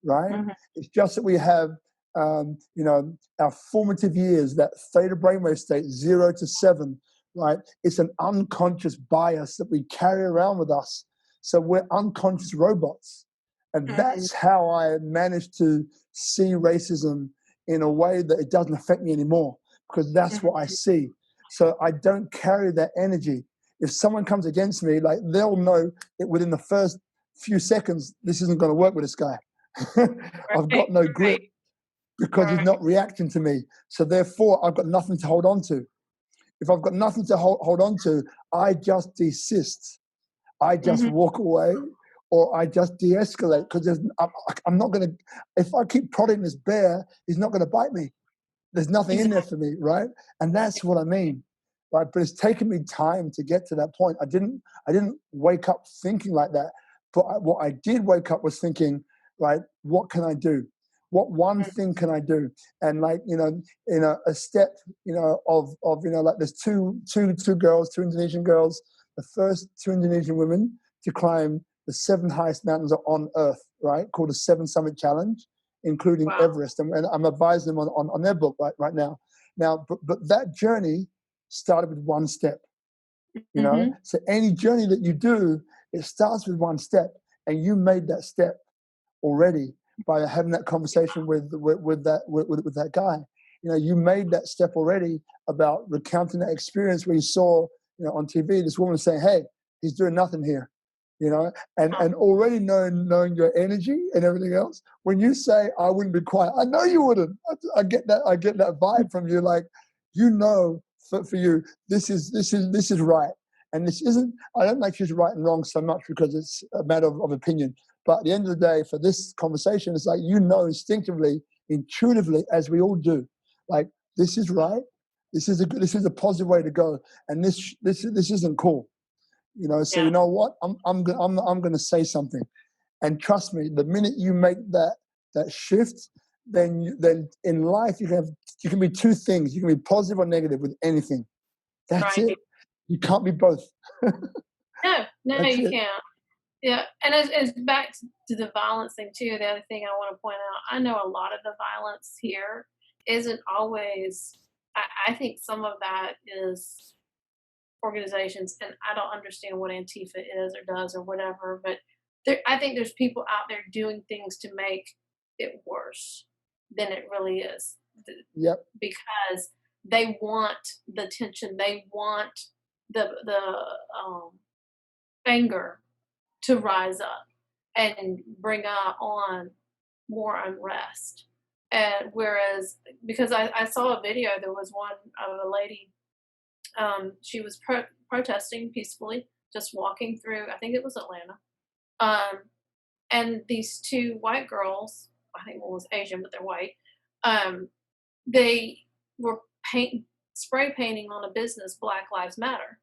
right? Mm-hmm. It's just that we have, our formative years, that theta brainwave state, 0 to 7, right? It's an unconscious bias that we carry around with us. So we're unconscious robots. And Mm-hmm. that's how I managed to see racism in a way that it doesn't affect me anymore, because that's what I Mm-hmm. see. So I don't carry that energy. If someone comes against me, like they'll know it within the first few seconds, this isn't going to work with this guy. I've Right. got no grip because he's Right. not reacting to me. So therefore, I've got nothing to hold on to. If I've got nothing to hold on to, I just desist. I just Mm-hmm. walk away, or I just de-escalate because I'm not going to. If I keep prodding this bear, he's not going to bite me. There's nothing in there Exactly. for me, right? And that's what I mean, right? But it's taken me time to get to that point. I didn't wake up thinking like that, but what I did wake up was thinking, right? What can I do? What one thing can I do? And like a step, like there's two girls, two Indonesian girls, the first two Indonesian women to climb the 7 highest mountains on Earth, right? Called the Seven Summit Challenge, including Wow. Everest, and I'm advising them on their book right now. But that journey started with one step. Mm-hmm. So any journey that you do, it starts with one step, and you made that step already by having that conversation with that guy. You made that step already about recounting that experience where you saw on TV this woman saying, "Hey, he's doing nothing here," and already knowing your energy and everything else. When you say, "I wouldn't be quiet," I know you wouldn't. I get that. I get that vibe from you. Like for you, this is right, and this isn't. I don't like choose right and wrong so much because it's a matter of opinion. But at the end of the day, for this conversation, it's like instinctively, intuitively, as we all do, like this is right. This is a positive way to go, and this isn't cool. So Yeah. you know what? I'm going to say something, and trust me, the minute you make that shift, then in life you can be two things. You can be positive or negative with anything. That's Right. it. You can't be both. No, no, That's you it. can't. Yeah, and as back to the violence thing too. The other thing I want to point out, I know a lot of the violence here isn't always. I think some of that is organizations, and I don't understand what Antifa is or does or whatever. But I think there's people out there doing things to make it worse than it really is, Yep. because they want the tension, they want the anger to rise up and bring on more unrest. And whereas, because I saw a video, there was one of a lady She was protesting peacefully, just walking through. I think it was Atlanta. Um, and these two white girls, I think one was Asian, but they're white. Um, they were spray painting on a business, Black Lives Matter.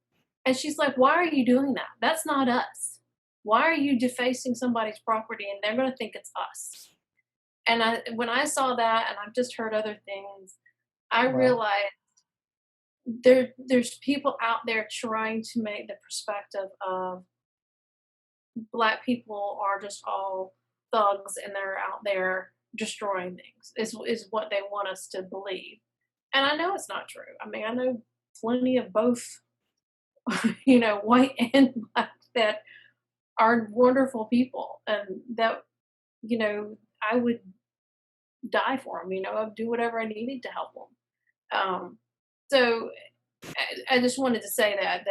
And she's like, "Why are you doing that? That's not us. Why are you defacing somebody's property? And they're going to think it's us." And when I saw that, and I've just heard other things, I Wow. realized there's people out there trying to make the perspective of black people are just all thugs and they're out there destroying things is what they want us to believe. And I know it's not true. I mean, I know plenty of both, white and black that are wonderful people and that, I would die for them, I'd do whatever I needed to help them. So I just wanted to say that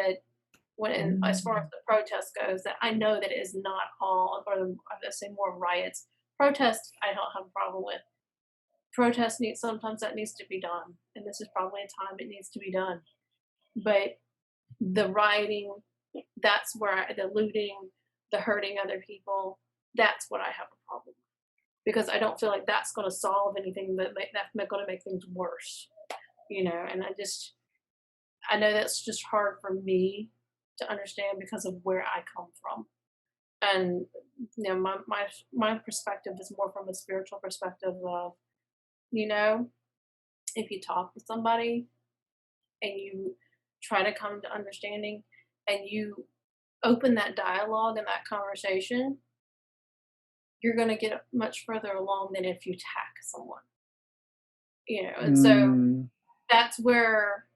when as far as Mm. the protest goes, that I know that it is not all, or I say more riots. Protests, I don't have a problem with. Protest needs sometimes that needs to be done, and this is probably a time it needs to be done. But the rioting, that's where the looting, the hurting other people, that's what I have a problem with because I don't feel like that's going to solve anything. That's going to make things worse, And I know that's just hard for me to understand because of where I come from. And my perspective is more from a spiritual perspective of, you know, if you talk to somebody and you try to come to understanding and you open that dialogue and that conversation, you're going to get much further along than if you attack someone, And so Mm. that's where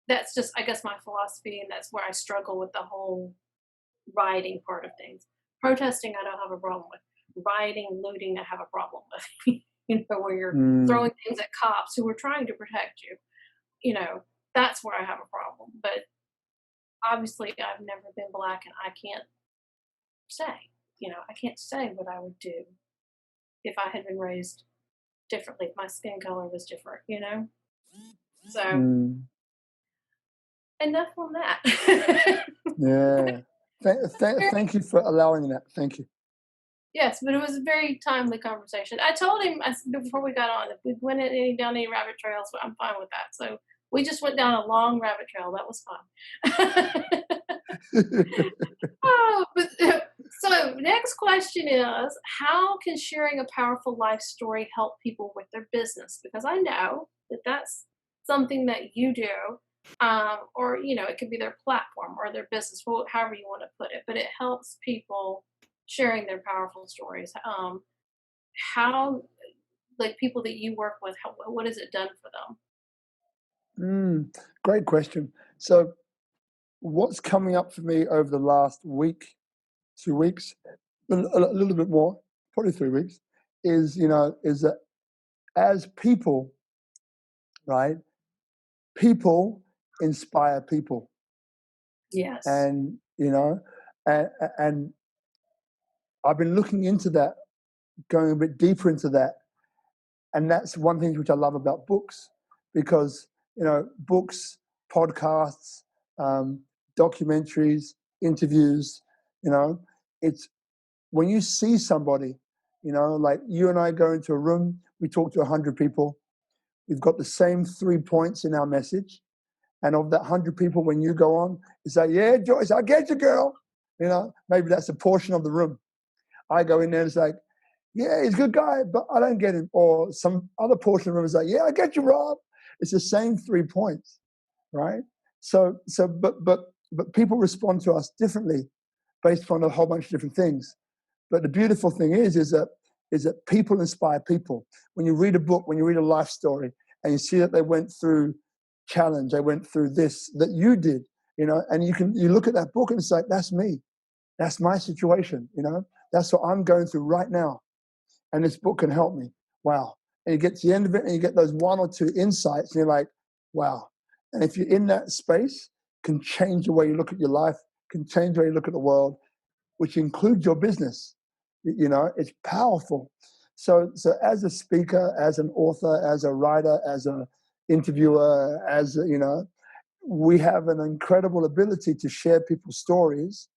that's just, I guess, my philosophy, and that's where I struggle with the whole rioting part of things. Protesting, I don't have a problem with. Rioting, looting, I have a problem with. Where you're Mm. throwing things at cops who are trying to protect you. That's where I have a problem. But obviously, I've never been black, and I can't say. I can't say what I would do if I had been raised differently. If my skin. Color was different. So Mm. enough on that. Yeah. Thank you for allowing that. Thank you. Yes, but it was a very timely conversation. I told him before we got on if we went down any rabbit trails, I'm fine with that. So we just went down a long rabbit trail. That was fun. Oh, but, so next question is, how can sharing a powerful life story help people with their business? Because I know that that's something that you do, or it could be their platform or their business, however you want to put it. But it helps people sharing their powerful stories. How, like people that you work with, what has it done for them? Mm. Great question. So, what's coming up for me over the last week, 2 weeks, a little bit more, probably 3 weeks, is that as people, right? People inspire people, Yes. and and I've been looking into that, going a bit deeper into that, and that's one thing which I love about books, because books, podcasts, um, documentaries, interviews, you know, it's when you see somebody, like you and I go into a room, we talk to 100 people, we've got the same 3 points in our message, and of that 100 people, when you go on, it's like, yeah, Joyce, I get you, girl. Maybe that's a portion of the room. I go in there, and it's like, yeah, he's a good guy, but I don't get him. Or some other portion of the room is like, yeah, I get you, Rob. It's the same 3 points, right? But people respond to us differently based on a whole bunch of different things. But the beautiful thing is that people inspire people. When you read a book, when you read a life story, and you see that they went through challenge, they went through this that you did, and you look at that book and it's like, that's me, that's my situation, that's what I'm going through right now, and this book can help me. Wow. And you get to the end of it and you get those one or two insights and you're like, wow. And if you're in that space, can change the way you look at your life, can change the way you look at the world, which includes your business. It's powerful. So as a speaker, as an author, as a writer, as an interviewer, we have an incredible ability to share people's stories.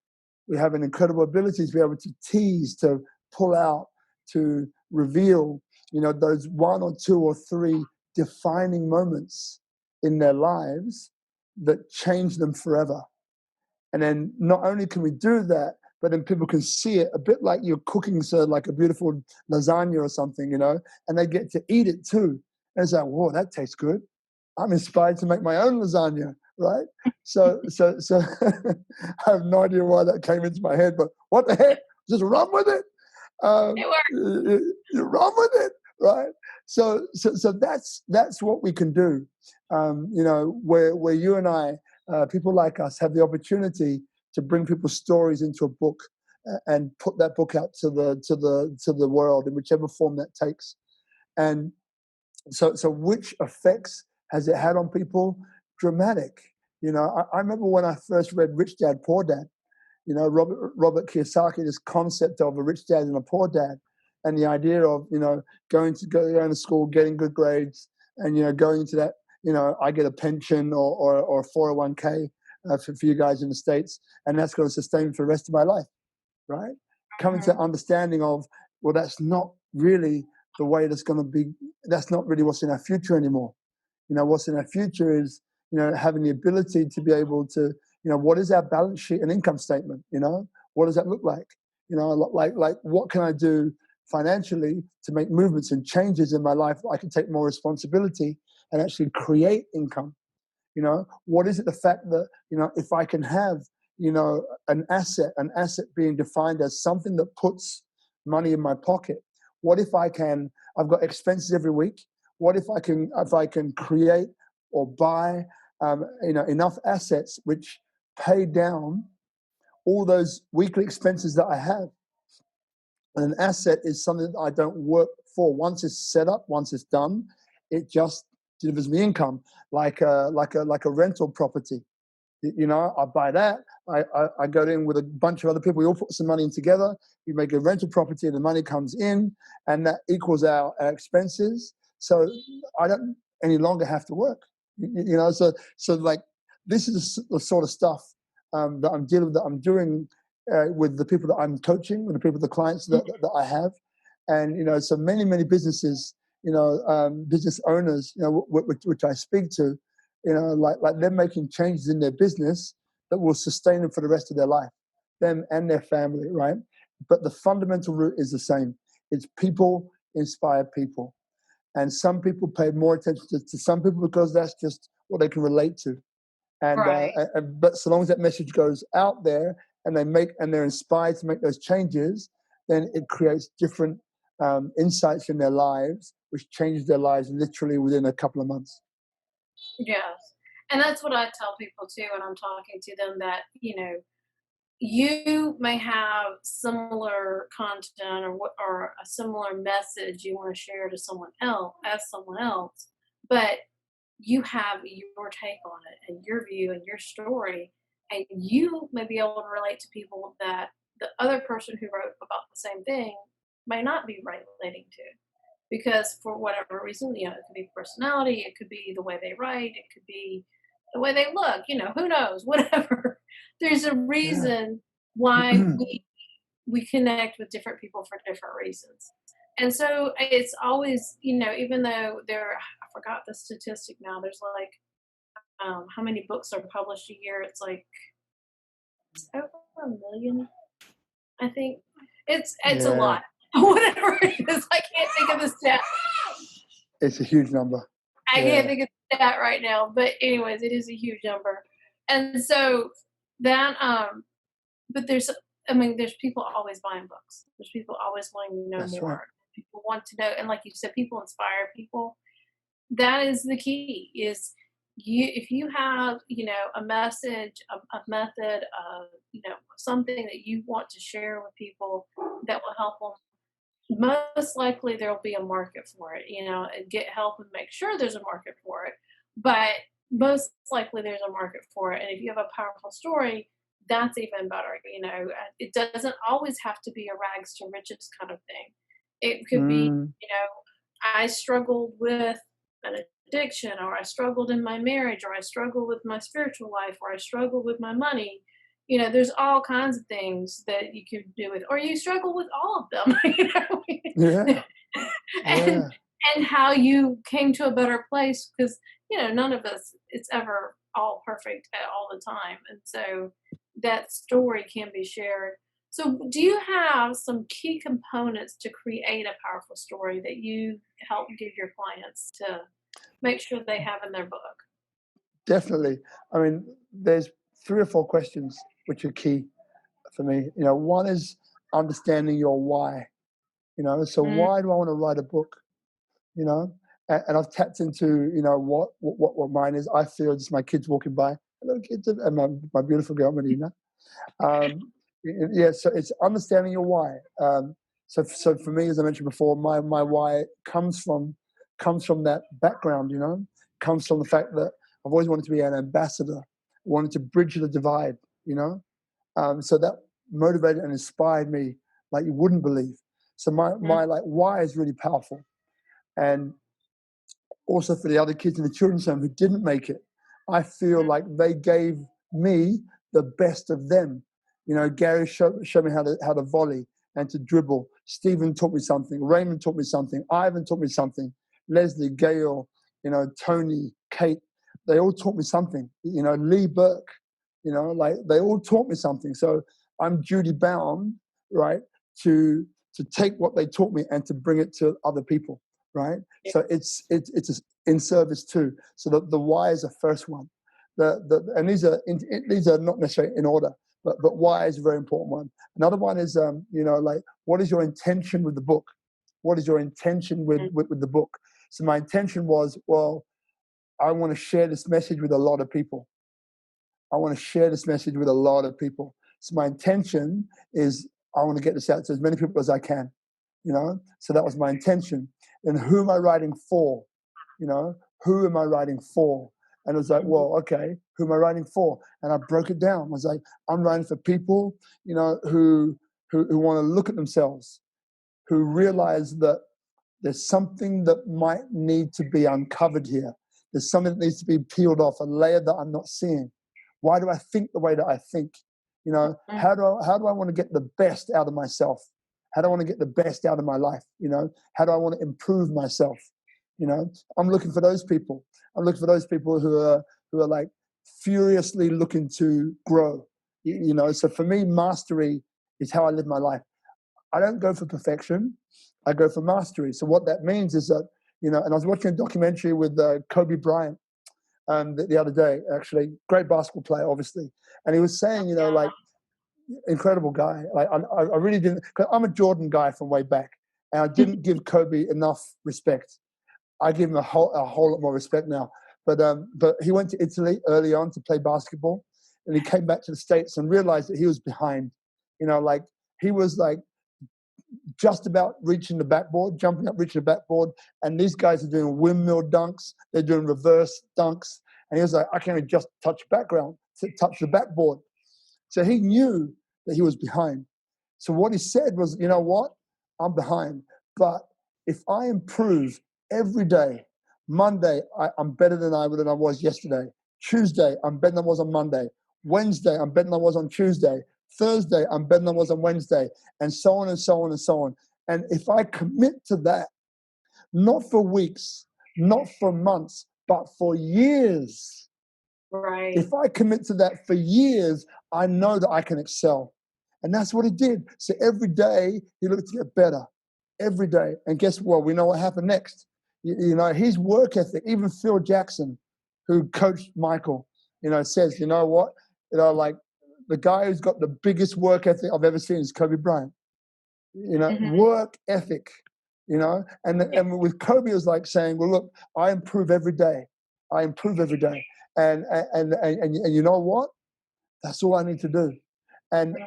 We have an incredible ability to be able to tease, to pull out, to reveal, those one or two or three defining moments in their lives that change them forever. And then not only can we do that, but then people can see it a bit like you're cooking, so like a beautiful lasagna or something, and they get to eat it too. And it's like, whoa, that tastes good. I'm inspired to make my own lasagna, right? So I have no idea why that came into my head, but what the heck? Just run with it. It works. You run with it, right? So that's what we can do. Where you and I, people like us, have the opportunity to bring people's stories into a book and put that book out to the world in whichever form that takes. And so which effects has it had on people? Dramatic. I remember when I first read Rich Dad, Poor Dad, Robert Kiyosaki, this concept of a rich dad and a poor dad, and the idea of, going to school, getting good grades, and, going into that, I get a pension or a 401k for you guys in the States, and that's going to sustain me for the rest of my life, right? Coming to understanding of, well, that's not really the way that's going to be, that's not really what's in our future anymore. What's in our future is, having the ability to be able to, what is our balance sheet and income statement? What does that look like? Like what can I do financially to make movements and changes in my life? I can take more responsibility and actually create income. What is it? The fact that, if I can have, an asset being defined as something that puts money in my pocket. What if I've got expenses every week. What if I can create or buy, enough assets which pay down all those weekly expenses that I have. And an asset is something that I don't work for. Once it's set up, once it's done, it just delivers me income, like a rental property. I buy that. I go in with a bunch of other people. We all put some money in together. We make a rental property, and the money comes in, and that equals our expenses. So I don't any longer have to work. So like this is the sort of stuff that I'm dealing with, that I'm doing with the people that I'm coaching, with the clients that I have, and so many businesses, business owners, which I speak to, like they're making changes in their business that will sustain them for the rest of their life, them and their family, right? But the fundamental root is the same. It's people inspire people. And some people pay more attention to some people because that's just what they can relate to. And Right. but so long as that message goes out there and they're inspired to make those changes, then it creates different insights in their lives, which changes their lives literally within a couple of months. Yes. And that's what I tell people too when I'm talking to them, that, you may have similar content or a similar message you want to share to someone else, but you have your take on it and your view and your story, and you may be able to relate to people that the other person who wrote about the same thing may not be relating to, because for whatever reason, it could be personality, it could be the way they write, it could be the way they look, who knows, whatever. There's a Yeah. reason why we connect with different people for different reasons. And so it's always, even though I forgot the statistic now, there's like, how many books are published a year? It's like over a million, I think. It's a Yeah. lot. Whatever it is, I can't think of the stat. It's a huge number. I can't Yeah. think of that right now, but anyways, it is a huge number. And so that, but there's people always buying books. There's people always wanting to know That's right. more. People want to know, and like you said, people inspire people. That is the key. Is if you have, a message, a method, something that you want to share with people that will help them, most likely there'll be a market for it, and get help and make sure there's a market for it. But most likely there's a market for it. And if you have a powerful story, that's even better. It doesn't always have to be a rags to riches kind of thing. It could be, Mm, I struggled with an addiction, or I struggled in my marriage, or I struggle with my spiritual life, or I struggle with my money. There's all kinds of things that you could do with, or you struggle with all of them, Yeah, and yeah, and how you came to a better place because none of us it's ever all perfect at all the time, and so that story can be shared. So do you have some key components to create a powerful story that you help give your clients to make sure they have in their book? definitely. I mean, there's 3 or 4 questions which are key for me. One is understanding your why. So Mm, why do I want to write a book? You know, and I've tapped into what mine is. I feel just my kids walking by, hello kids, and my beautiful girl Medina. Yeah, so it's understanding your why. So for me, as I mentioned before, my why comes from that background. Comes from the fact that I've always wanted to be an ambassador, wanted to bridge the divide. So that motivated and inspired me like you wouldn't believe. So mm, my like why is really powerful, and also for the other kids in the children's home who didn't make it. I feel mm, like they gave me the best of them. Gary showed me how to volley and to dribble. Stephen taught me something. Raymond taught me something. Ivan taught me something. Leslie, Gail, Tony, Kate, they all taught me something. Lee Burke, like they all taught me something. So I'm duty bound, right, to take what they taught me and to bring it to other people, right? yeah, So it's in service too. So the why is the first one. And these are not necessarily in order, but why is a very important one. Another one is like what is your intention with the book? What is your intention mm, with the book? So my intention was, well, I want to share this message with a lot of people. I want to share this message with a lot of people. So my intention is I want to get this out to as many people as I can. So that was my intention. And who am I writing for? Who am I writing for? And it was like, mhm, well, okay, who am I writing for? And I broke it down. I was like, I'm writing for people, who want to look at themselves, who realize that there's something that might need to be uncovered here. There's something that needs to be peeled off, a layer that I'm not seeing. Why do I think the way that I think? mm, How do I want to get the best out of myself? How do I want to get the best out of my life? How do I want to improve myself? I'm looking for those people. I'm looking for those people who are like furiously looking to grow. So for me, mastery is how I live my life. I don't go for perfection. I go for mastery. So what that means is that, and I was watching a documentary with Kobe Bryant the other day, actually, great basketball player, obviously. And he was saying, yeah, like, incredible guy. Like, I really didn't, because I'm a Jordan guy from way back, and I didn't give Kobe enough respect. I give him a whole lot more respect now. But he went to Italy early on to play basketball, and he came back to the States and realized that he was behind. Like he was like just about reaching the backboard, jumping up, reaching the backboard, and these guys are doing windmill dunks, they're doing reverse dunks, and he was like, I can only just touch touch the backboard. So he knew that he was behind. So what he said was, you know what? I'm behind. But if I improve every day, Monday, I'm better than I was yesterday. Tuesday, I'm better than I was on Monday. Wednesday, I'm better than I was on Tuesday. Thursday, I'm better than I was on Wednesday. And so on and so on and so on. And if I commit to that, not for weeks, not for months, but for years, right. if I commit to that for years, I know that I can excel. And that's what he did. So every day he looked to get better. Every day. And guess what? We know what happened next. His work ethic, even Phil Jackson, who coached Michael, says, you know what? Like the guy who's got the biggest work ethic I've ever seen is Kobe Bryant. Hmm. Work ethic, and Yeah, with Kobe it was like saying, well, look, I improve every day. I improve every day. And you know what? That's all I need to do. And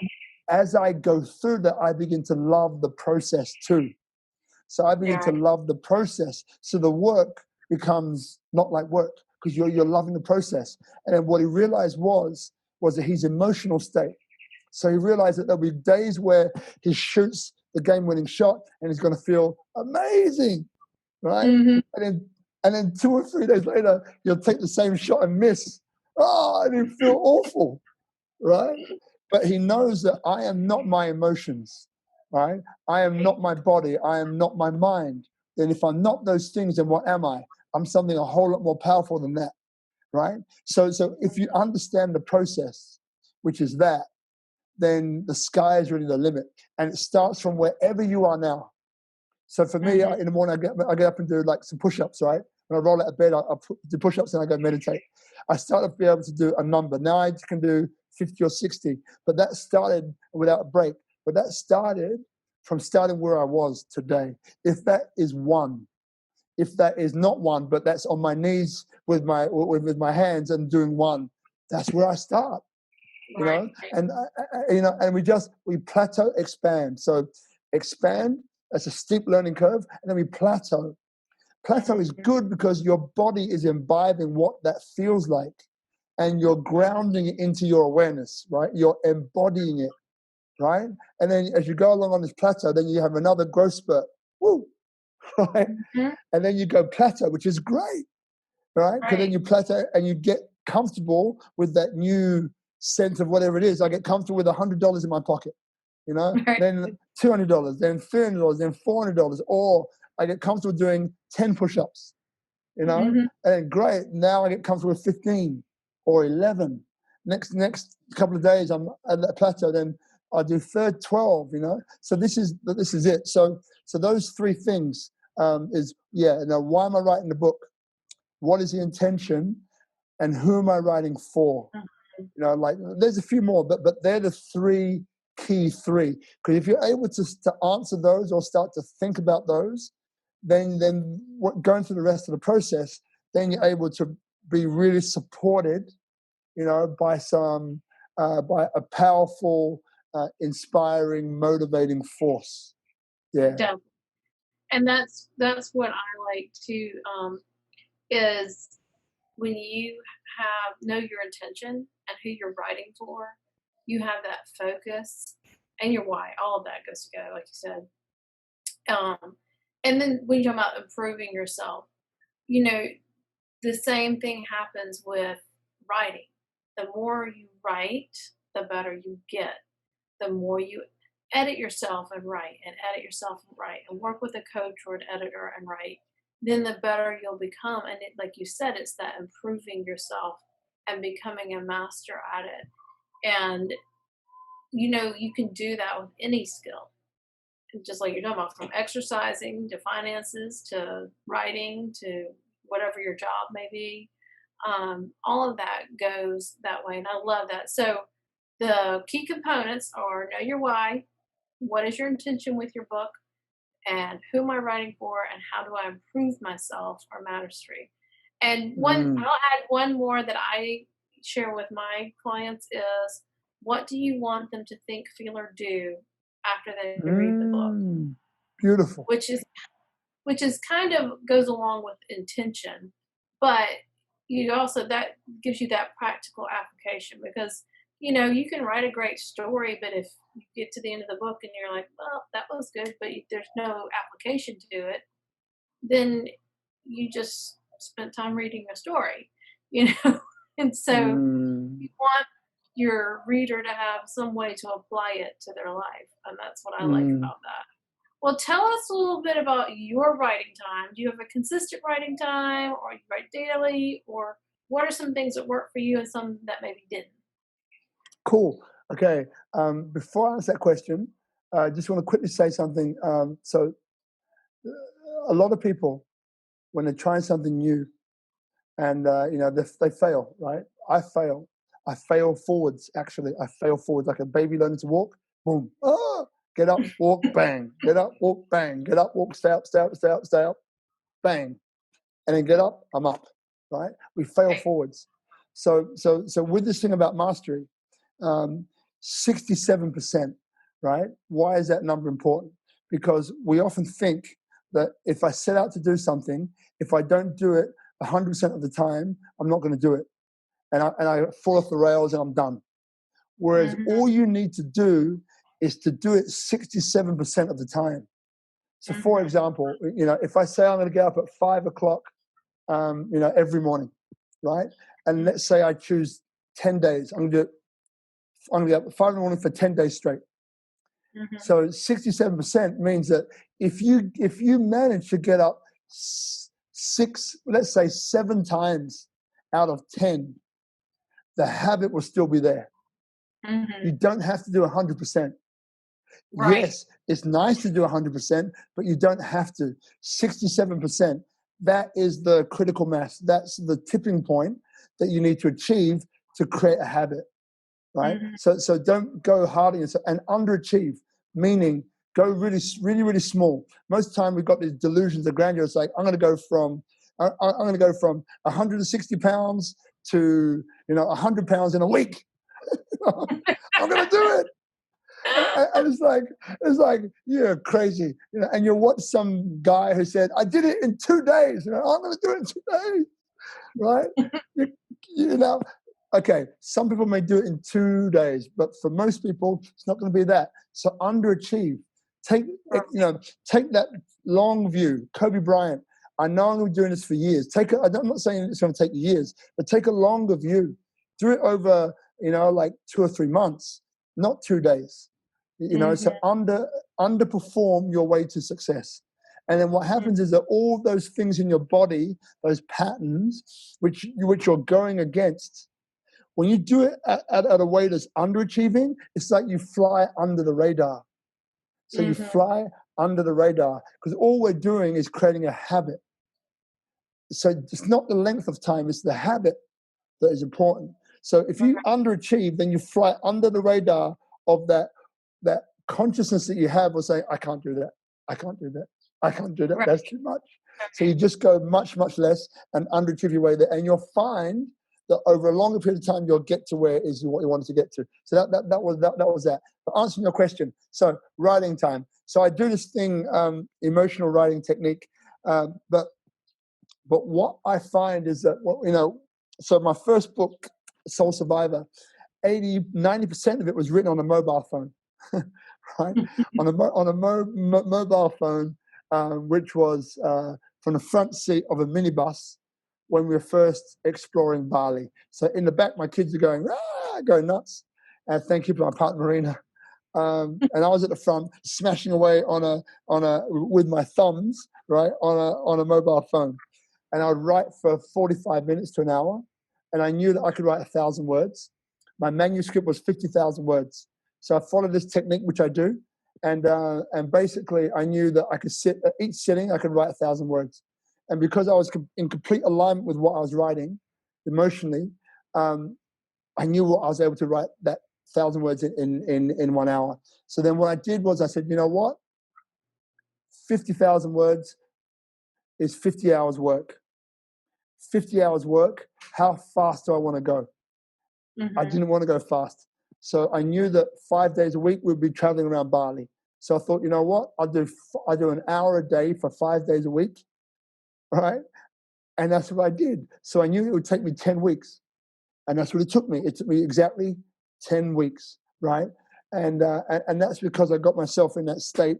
as I go through that, I begin to love the process too. So I begin yeah, to love the process. So the work becomes not like work because you're loving the process. And then what he realized was that his emotional state. So he realized that there'll be days where he shoots the game-winning shot and he's going to feel amazing, right? hmm, And then And then 2 or 3 days later, you'll take the same shot and miss. Oh, and you feel awful, right? But he knows that I am not my emotions, right? I am not my body. I am not my mind. Then if I'm not those things, then what am I? I'm something a whole lot more powerful than that, right? So if you understand the process, which is that, then the sky is really the limit. And it starts from wherever you are now. So for me, in the morning, I get up and do like some push-ups, right? When I roll out of bed, I do push-ups and I go meditate. I started to be able to do a number. Now I can do 50 or 60, but that started without a break. But that started from starting where I was today. If that is one, if that is not one, but that's on my knees with my hands and doing one, that's where I start. You know, and and we plateau, expand. So expand, that's a steep learning curve, and then we plateau. Plateau is good because your body is imbibing what that feels like, and you're grounding it into your awareness, right? You're embodying it, right? And then as you go along on this plateau, then you have another growth spurt, woo, right? And then you go plateau, which is great, right? Because then you plateau and you get comfortable with that new sense of whatever it is. I get comfortable with $100 in my pocket, then $200, then $300, then $400, or I get comfortable doing 10 push-ups, and great. Now I get comfortable with 15 or 11. Next couple of days I'm at that plateau, then I do 12, So this is it. So those three things is, now why am I writing the book? What is the intention, and who am I writing for? Like there's a few more, but they're the key three. Because if you're able to answer those or start to think about those, then going through the rest of the process, then you're able to be really supported, by by a powerful, inspiring, motivating force. Yeah. And that's what I like to is when you know your intention and who you're writing for, you have that focus and your why. All of that goes together, like you said. And then when you talk about improving yourself, the same thing happens with writing. The more you write, the better you get. The more you edit yourself and write, and edit yourself and write, and work with a coach or an editor and write, then the better you'll become. And like you said, it's that improving yourself and becoming a master at it. And, you can do that with any skill. Just like you're talking about, from exercising to finances to writing to whatever your job may be. All of that goes that way. And I love that. So the key components are know your why, what is your intention with your book, and who am I writing for, and how do I improve myself or mastery. And I'll add one more that I share with my clients is, what do you want them to think, feel, or do after they read the book? Beautiful. Which is kind of goes along with intention, but you also, that gives you that practical application, because you can write a great story, but if you get to the end of the book and you're like, well, that was good, but there's no application to it, then you just spent time reading a story, and so you want your reader to have some way to apply it to their life, and that's what I like about that. Well, tell us a little bit about your writing time. Do you have a consistent writing time, or you write daily, or what are some things that work for you and some that maybe didn't? Cool. Okay. Before I answer that question, I just want to quickly say something. So a lot of people, when they're trying something new, and they fail, right? I fail forwards. Actually, I fail forwards like a baby learning to walk. Boom. Ah! Get up, walk, bang. Get up, walk, bang. Get up, walk, stay up, stay up, stay up, stay up, bang. And then get up, I'm up, right? We fail forwards. So with this thing about mastery, 67%, right? Why is that number important? Because we often think that if I set out to do something, if I don't do it 100% of the time, I'm not going to do it. And I fall off the rails and I'm done. Whereas all you need to do is to do it 67% of the time. So for example, if I say I'm going to get up at 5 o'clock every morning, right? And let's say I choose 10 days. I'm going to get up at 5 in the morning for 10 days straight. Mm-hmm. So 67% means that if you manage to get up 6, let's say 7 times out of 10, the habit will still be there. Mm-hmm. You don't have to do 100%. Right. Yes, it's nice to do 100%, but you don't have to. 67%, that is the critical mass. That's the tipping point that you need to achieve to create a habit, right? Mm-hmm. So don't go hard on yourself and underachieve, meaning go really, really, really small. Most of the time we've got these delusions of grandeur. It's like, I'm going to go from 160 pounds to 100 pounds in a week. I'm going to do it. And it's like you're crazy, and you watch some guy who said, I did it in 2 days. I'm going to do it in 2 days, right? you, you know, okay, some people may do it in 2 days, but for most people, it's not going to be that. So underachieve. Take that long view. Kobe Bryant. I know I'm going to be doing this for years. I'm not saying it's going to take years, but take a longer view. Do it over, like 2 or 3 months, not 2 days. So underperform your way to success. And then what happens is that all those things in your body, those patterns, which you're going against, when you do it at a way that's underachieving, it's like you fly under the radar. So you fly under the radar because all we're doing is creating a habit. So it's not the length of time, it's the habit that is important. So if you underachieve, then you fly under the radar of that consciousness that you have will say, I can't do that. I can't do that. I can't do that. Right. That's too much. So you just go much, much less and underachieve your way there. And you'll find that over a longer period of time, you'll get to where it is what you wanted to get to. So that was that. But answering your question, so writing time. So I do this thing, emotional writing technique. But what I find is that, so my first book, Soul Survivor, 90% of it was written on a mobile phone. Right, on a mobile phone, which was from the front seat of a minibus when we were first exploring Bali. So in the back, my kids are going nuts. And thank you for my partner Marina. And I was at the front, smashing away with my thumbs, right, on a mobile phone. And I would write for 45 minutes to an hour, and I knew that I could write 1,000 words. My manuscript was 50,000 words. So I followed this technique, which I do, and basically I knew that I could sit at each sitting, I could write 1,000 words. And because I was in complete alignment with what I was writing emotionally, I knew what I was able to write that 1,000 words in 1 hour. So then what I did was I said, you know what? 50,000 words is 50 hours work. 50 hours work, how fast do I want to go? I didn't want to go fast. So I knew that 5 days a week we'd be traveling around Bali. So I thought, you know what? I'll do an hour a day for 5 days a week, right? And that's what I did. So I knew it would take me 10 weeks. And that's what it took me. It took me exactly 10 weeks, right? And that's because I got myself in that state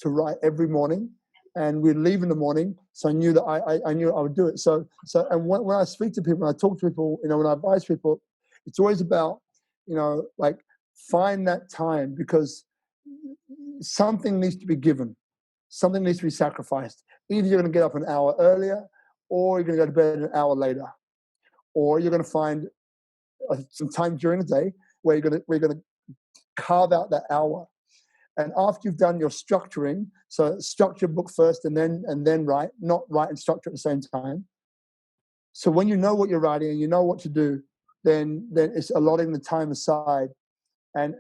to write every morning. And we'd leave in the morning, so I knew that I knew I would do it. So and when I speak to people, when I talk to people, when I advise people, it's always about, like, find that time, because something needs to be given, something needs to be sacrificed. Either you're going to get up an hour earlier, or you're going to go to bed an hour later, or you're going to find some time during the day where we're going to carve out that hour. And after you've done your structuring, so structure book first and then write, not write and structure at the same time. So when you know what you're writing and you know what to do, then it's allotting the time aside. And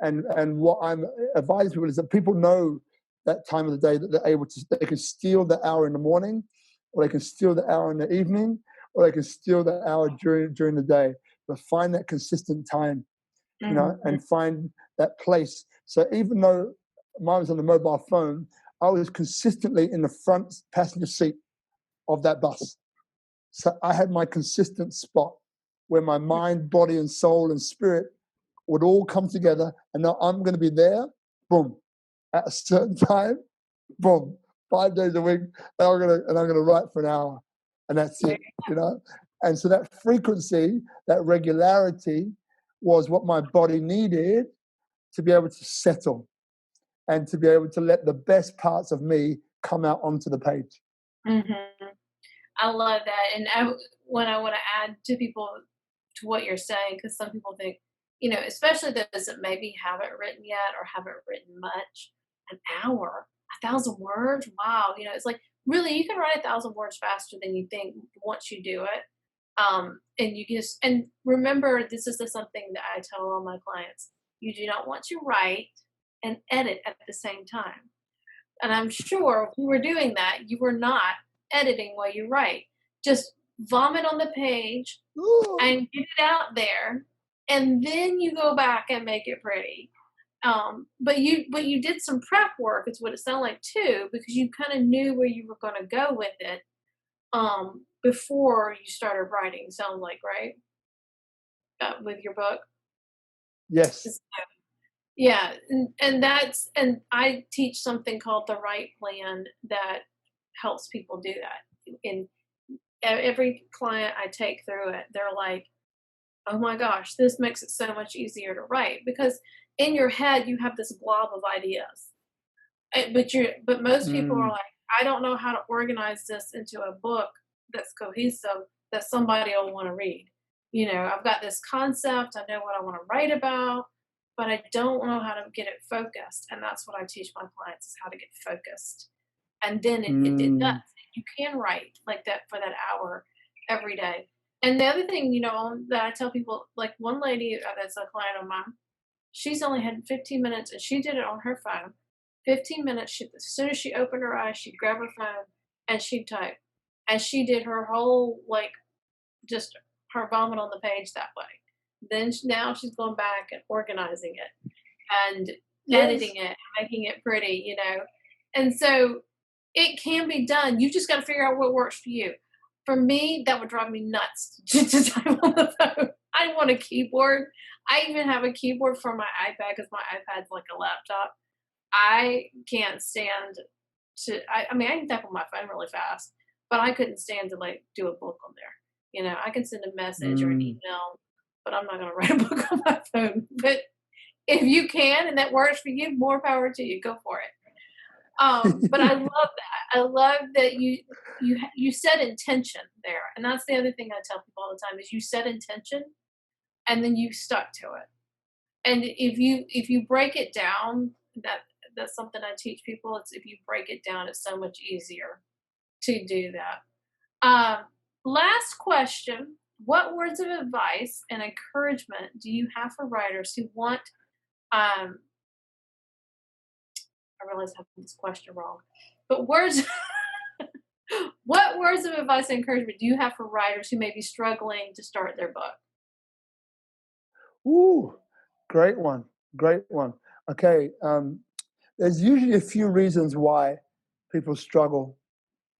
what I'm advising people is that people know that time of the day that they're able to, they can steal the hour in the morning, or they can steal the hour in the evening, or they can steal the hour during the day. But find that consistent time, and find that place. So even though mine was on the mobile phone, I was consistently in the front passenger seat of that bus. So I had my consistent spot where my mind, body, and soul and spirit would all come together. And now I'm going to be there, boom, at a certain time, boom, 5 days a week, and I'm going to write for an hour. and that's it, you know. And so that frequency, that regularity, was what my body needed to be able to settle and to be able to let the best parts of me come out onto the page. Mm-hmm. I love that. And when I want to add to people to what you're saying, because some people think, especially those that maybe haven't written yet or haven't written much, an hour, 1,000 words. Wow. It's like really, you can write 1,000 words faster than you think once you do it. And and remember, this is something that I tell all my clients. You do not want to write and edit at the same time. And I'm sure if you were doing that, you were not editing while you write. Just vomit on the page Ooh. and get it out there, and then you go back and make it pretty. But you did some prep work. Is what it sounded like too, because you kind of knew where you were going to go with it before you started writing. Sounds like right with your book. Yes. Yeah, and I teach something called the right plan that helps people do that. And every client I take through it, they're like, "Oh my gosh, this makes it so much easier to write," because in your head you have this blob of ideas. But most people are Mm. like, "I don't know how to organize this into a book that's cohesive that somebody will want to read." I've got this concept, I know what I want to write about, but I don't know how to get it focused. And that's what I teach my clients is how to get focused. And then it does. Mm. You can write like that for that hour every day. And the other thing, that I tell people, like one lady that's a client of mine, she's only had 15 minutes and she did it on her phone. 15 minutes, as soon as she opened her eyes, she'd grab her phone and she'd type. And she did her whole, like, just her vomit on the page that way. Then now she's going back and organizing it and Yes. editing it, making it pretty. And so it can be done. You just got to figure out what works for you. For me, that would drive me nuts to type on the phone. I want a keyboard. I even have a keyboard for my iPad because my iPad's like a laptop. I can't stand I mean, I can type on my phone really fast, but I couldn't stand to like do a book on there. I can send a message or an Mm. email, but I'm not going to write a book on my phone. But if you can and that works for you, more power to you. Go for it. But I love that. I love that you set intention there, and that's the other thing I tell people all the time is you set intention, and then you stuck to it. And if you break it down, that's something I teach people. It's if you break it down, it's so much easier to do that. Last question: what words of advice and encouragement do you have for writers who want? I realize I have this question wrong, but words. What words of advice and encouragement do you have for writers who may be struggling to start their book? Ooh, great one. Great one. Okay. There's usually a few reasons why people struggle,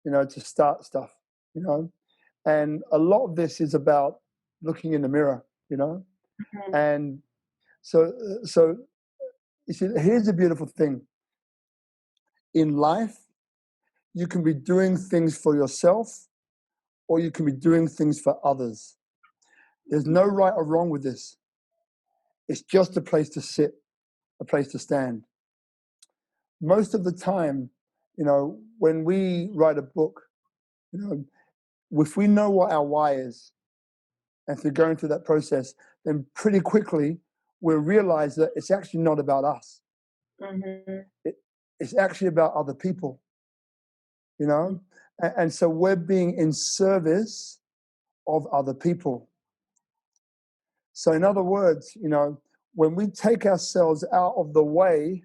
to start stuff, you know, and a lot of this is about looking in the mirror, Mhm. and so you see, here's the beautiful thing in life: you can be doing things for yourself, or you can be doing things for others. There's no right or wrong with this. It's just a place to sit, a place to stand. Most of the time, when we write a book, you know, if we know what our why is, and if we're going through that process, then pretty quickly we'll realize that it's actually not about us. Mhm. It, it's actually about other people, you know? And so we're being in service of other people. So, in other words, when we take ourselves out of the way,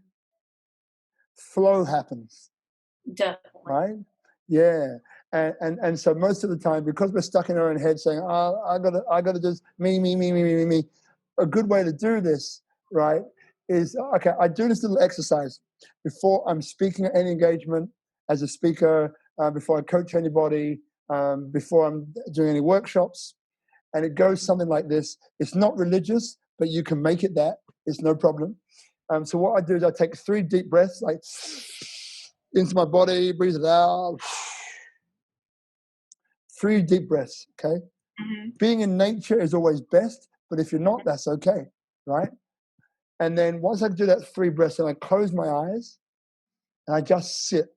flow happens, Definitely. right? Yeah. And so most of the time, because we're stuck in our own head saying, oh, I gotta just me. A good way to do this, right, is okay, I do this little exercise before I'm speaking at any engagement as a speaker, before I coach anybody, before I'm doing any workshops. And it goes something like this. It's not religious, but you can make it that. It's no problem. So what I do is I take 3 deep breaths, like into my body, breathe it out. 3 deep breaths, okay? Mhm. Being in nature is always best, but if you're not, that's okay, right? And then once I do that 3 breaths, and I close my eyes and I just sit.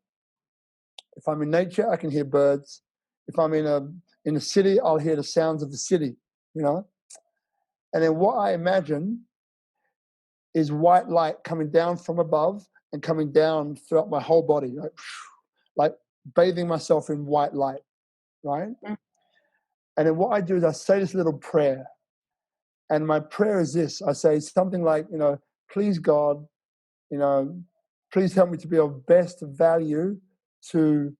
If I'm in nature, I can hear birds. If I'm in a city, I'll hear the sounds of the city, you know? And then what I imagine is white light coming down from above and coming down throughout my whole body, like bathing myself in white light, right? Mm. And then what I do is I say this little prayer. And my prayer is this. I say something like, please God, you know, please help me to be of best value to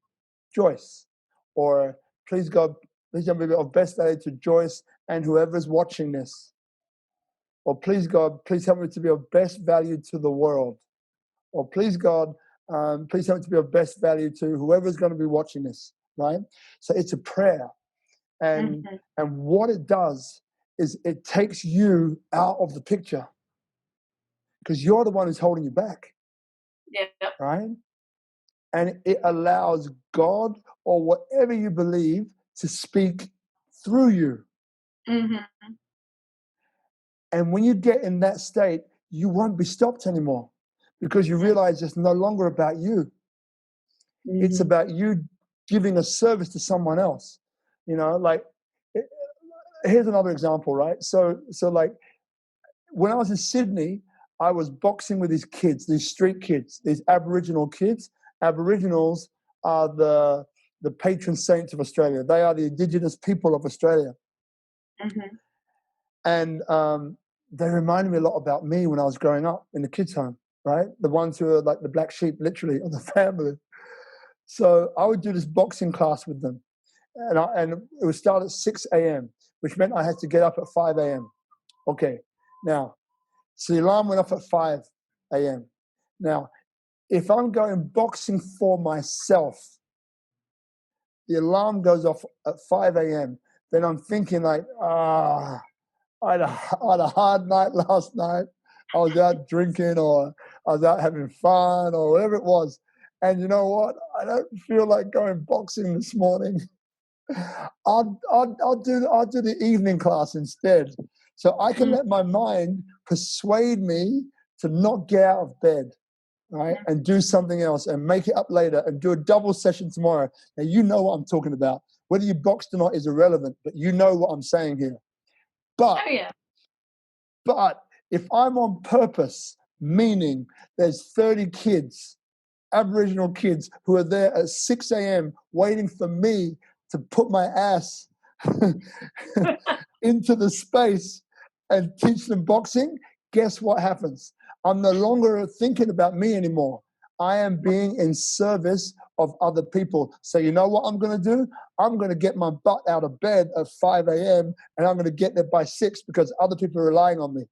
Joyce. Or please God, please help me be of best value to Joyce and whoever's watching this. Or please God, please help me to be of best value to the world. Or please God, please help me to be of best value to whoever's going to be watching this, right? So it's a prayer. And Mhm. and what it does is it takes you out of the picture because you're the one who's holding you back, Yep. right? And it allows God or whatever you believe to speak through you. Mhm. And when you get in that state, you won't be stopped anymore because you realize it's no longer about you. It's Mhm. about you giving a service to someone else. Like here's another example, right? So like when I was in Sydney, I was boxing with these kids, these street kids, these Aboriginal kids. Aboriginals are the patron saints of Australia. They are the indigenous people of Australia. Mhm. And they reminded me a lot about me when I was growing up in the kids' home, right? The ones who are like the black sheep, literally, of the family. So I would do this boxing class with them. And it would start at 6 a.m., which meant I had to get up at 5 a.m. Okay, now, so the alarm went off at 5 a.m. Now, if I'm going boxing for myself, the alarm goes off at 5 a.m., then I'm thinking like, I had a hard night last night. I was out drinking or I was out having fun or whatever it was. And you know what? I don't feel like going boxing this morning. I'll do the evening class instead. So I can Mhm. let my mind persuade me to not get out of bed, right? And do something else and make it up later and do a double session tomorrow. Now, you know what I'm talking about. Whether you boxed or not is irrelevant, but you know what I'm saying here. But Oh yeah. But if I'm on purpose, meaning there's 30 kids, Aboriginal kids, who are there at 6 a.m. waiting for me to put my ass into the space and teach them boxing, guess what happens? I'm no longer thinking about me anymore. I am being in service of other people. So you know what I'm going to do? I'm going to get my butt out of bed at 5 a.m. and I'm going to get there by 6 because other people are relying on me.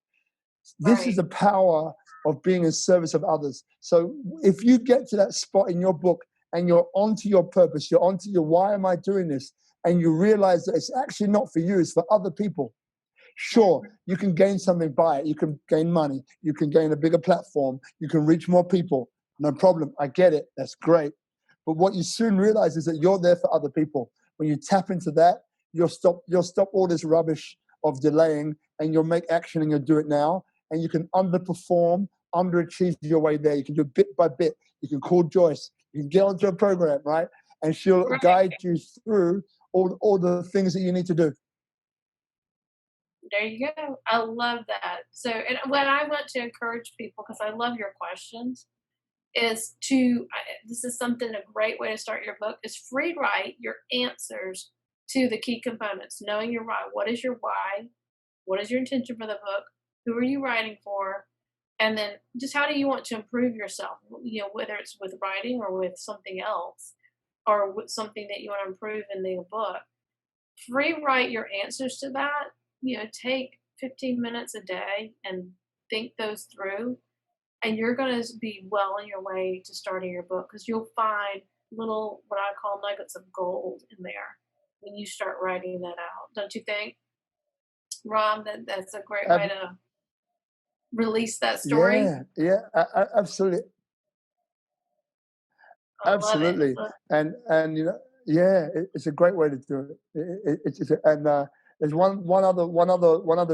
This is Right. the power of being in service of others. So if you get to that spot in your book and you're onto your purpose, you're onto your why am I doing this, and you realize that it's actually not for you, it's for other people. Sure, Mhm. you can gain something by it. You can gain money. You can gain a bigger platform. You can reach more people. No problem. I get it. That's great. But what you soon realize is that you're there for other people. When you tap into that, you'll stop all this rubbish of delaying and you'll make action and you'll do it now. And you can underperform, underachieve your way there. You can do it bit by bit. You can call Joyce. You can get onto a program, right? And she'll Right. guide you through all the things that you need to do. There you go. I love that. So, and what I want to encourage people, because I love your questions, is this is something a great way to start your book is free write your answers to the key components. Knowing your why. What is your why? What is your intention for the book? Who are you writing for? And then just how do you want to improve yourself? Whether it's with writing or with something else or with something that you want to improve in the book. Free write your answers to that. Take 15 minutes a day and think those through, and you're going to be well on your way to starting your book because you'll find little, what I call nuggets of gold in there when you start writing that out. Don't you think, Rob, that's a great way Ab- to release that story? Yeah, yeah, absolutely, I love it. absolutely. And Yeah, it's a great way to do it. And there's one other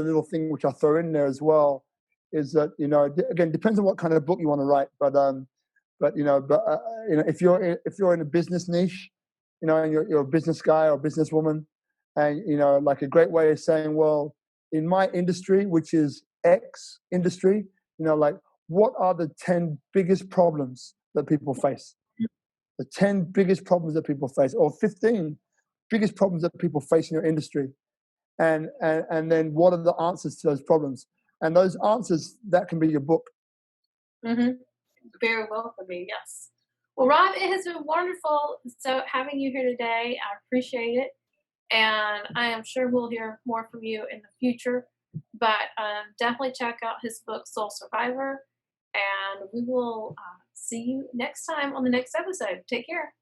little thing which I throw in there as well is that again depends on what kind of book you want to write, but if you're in a business niche, and you're a business guy or businesswoman, and like a great way of saying, well, in my industry, which is X industry, like what are the 10 biggest problems that people face? The 10 biggest problems that people face, or 15 biggest problems that people face in your industry. And then what are the answers to those problems? And those answers, that can be your book. Hmm. Very well for me, yes. Well, Rob, it has been wonderful so having you here today. I appreciate it. And I am sure we'll hear more from you in the future. But definitely check out his book, Soul Survivor. And we will see you next time on the next episode. Take care.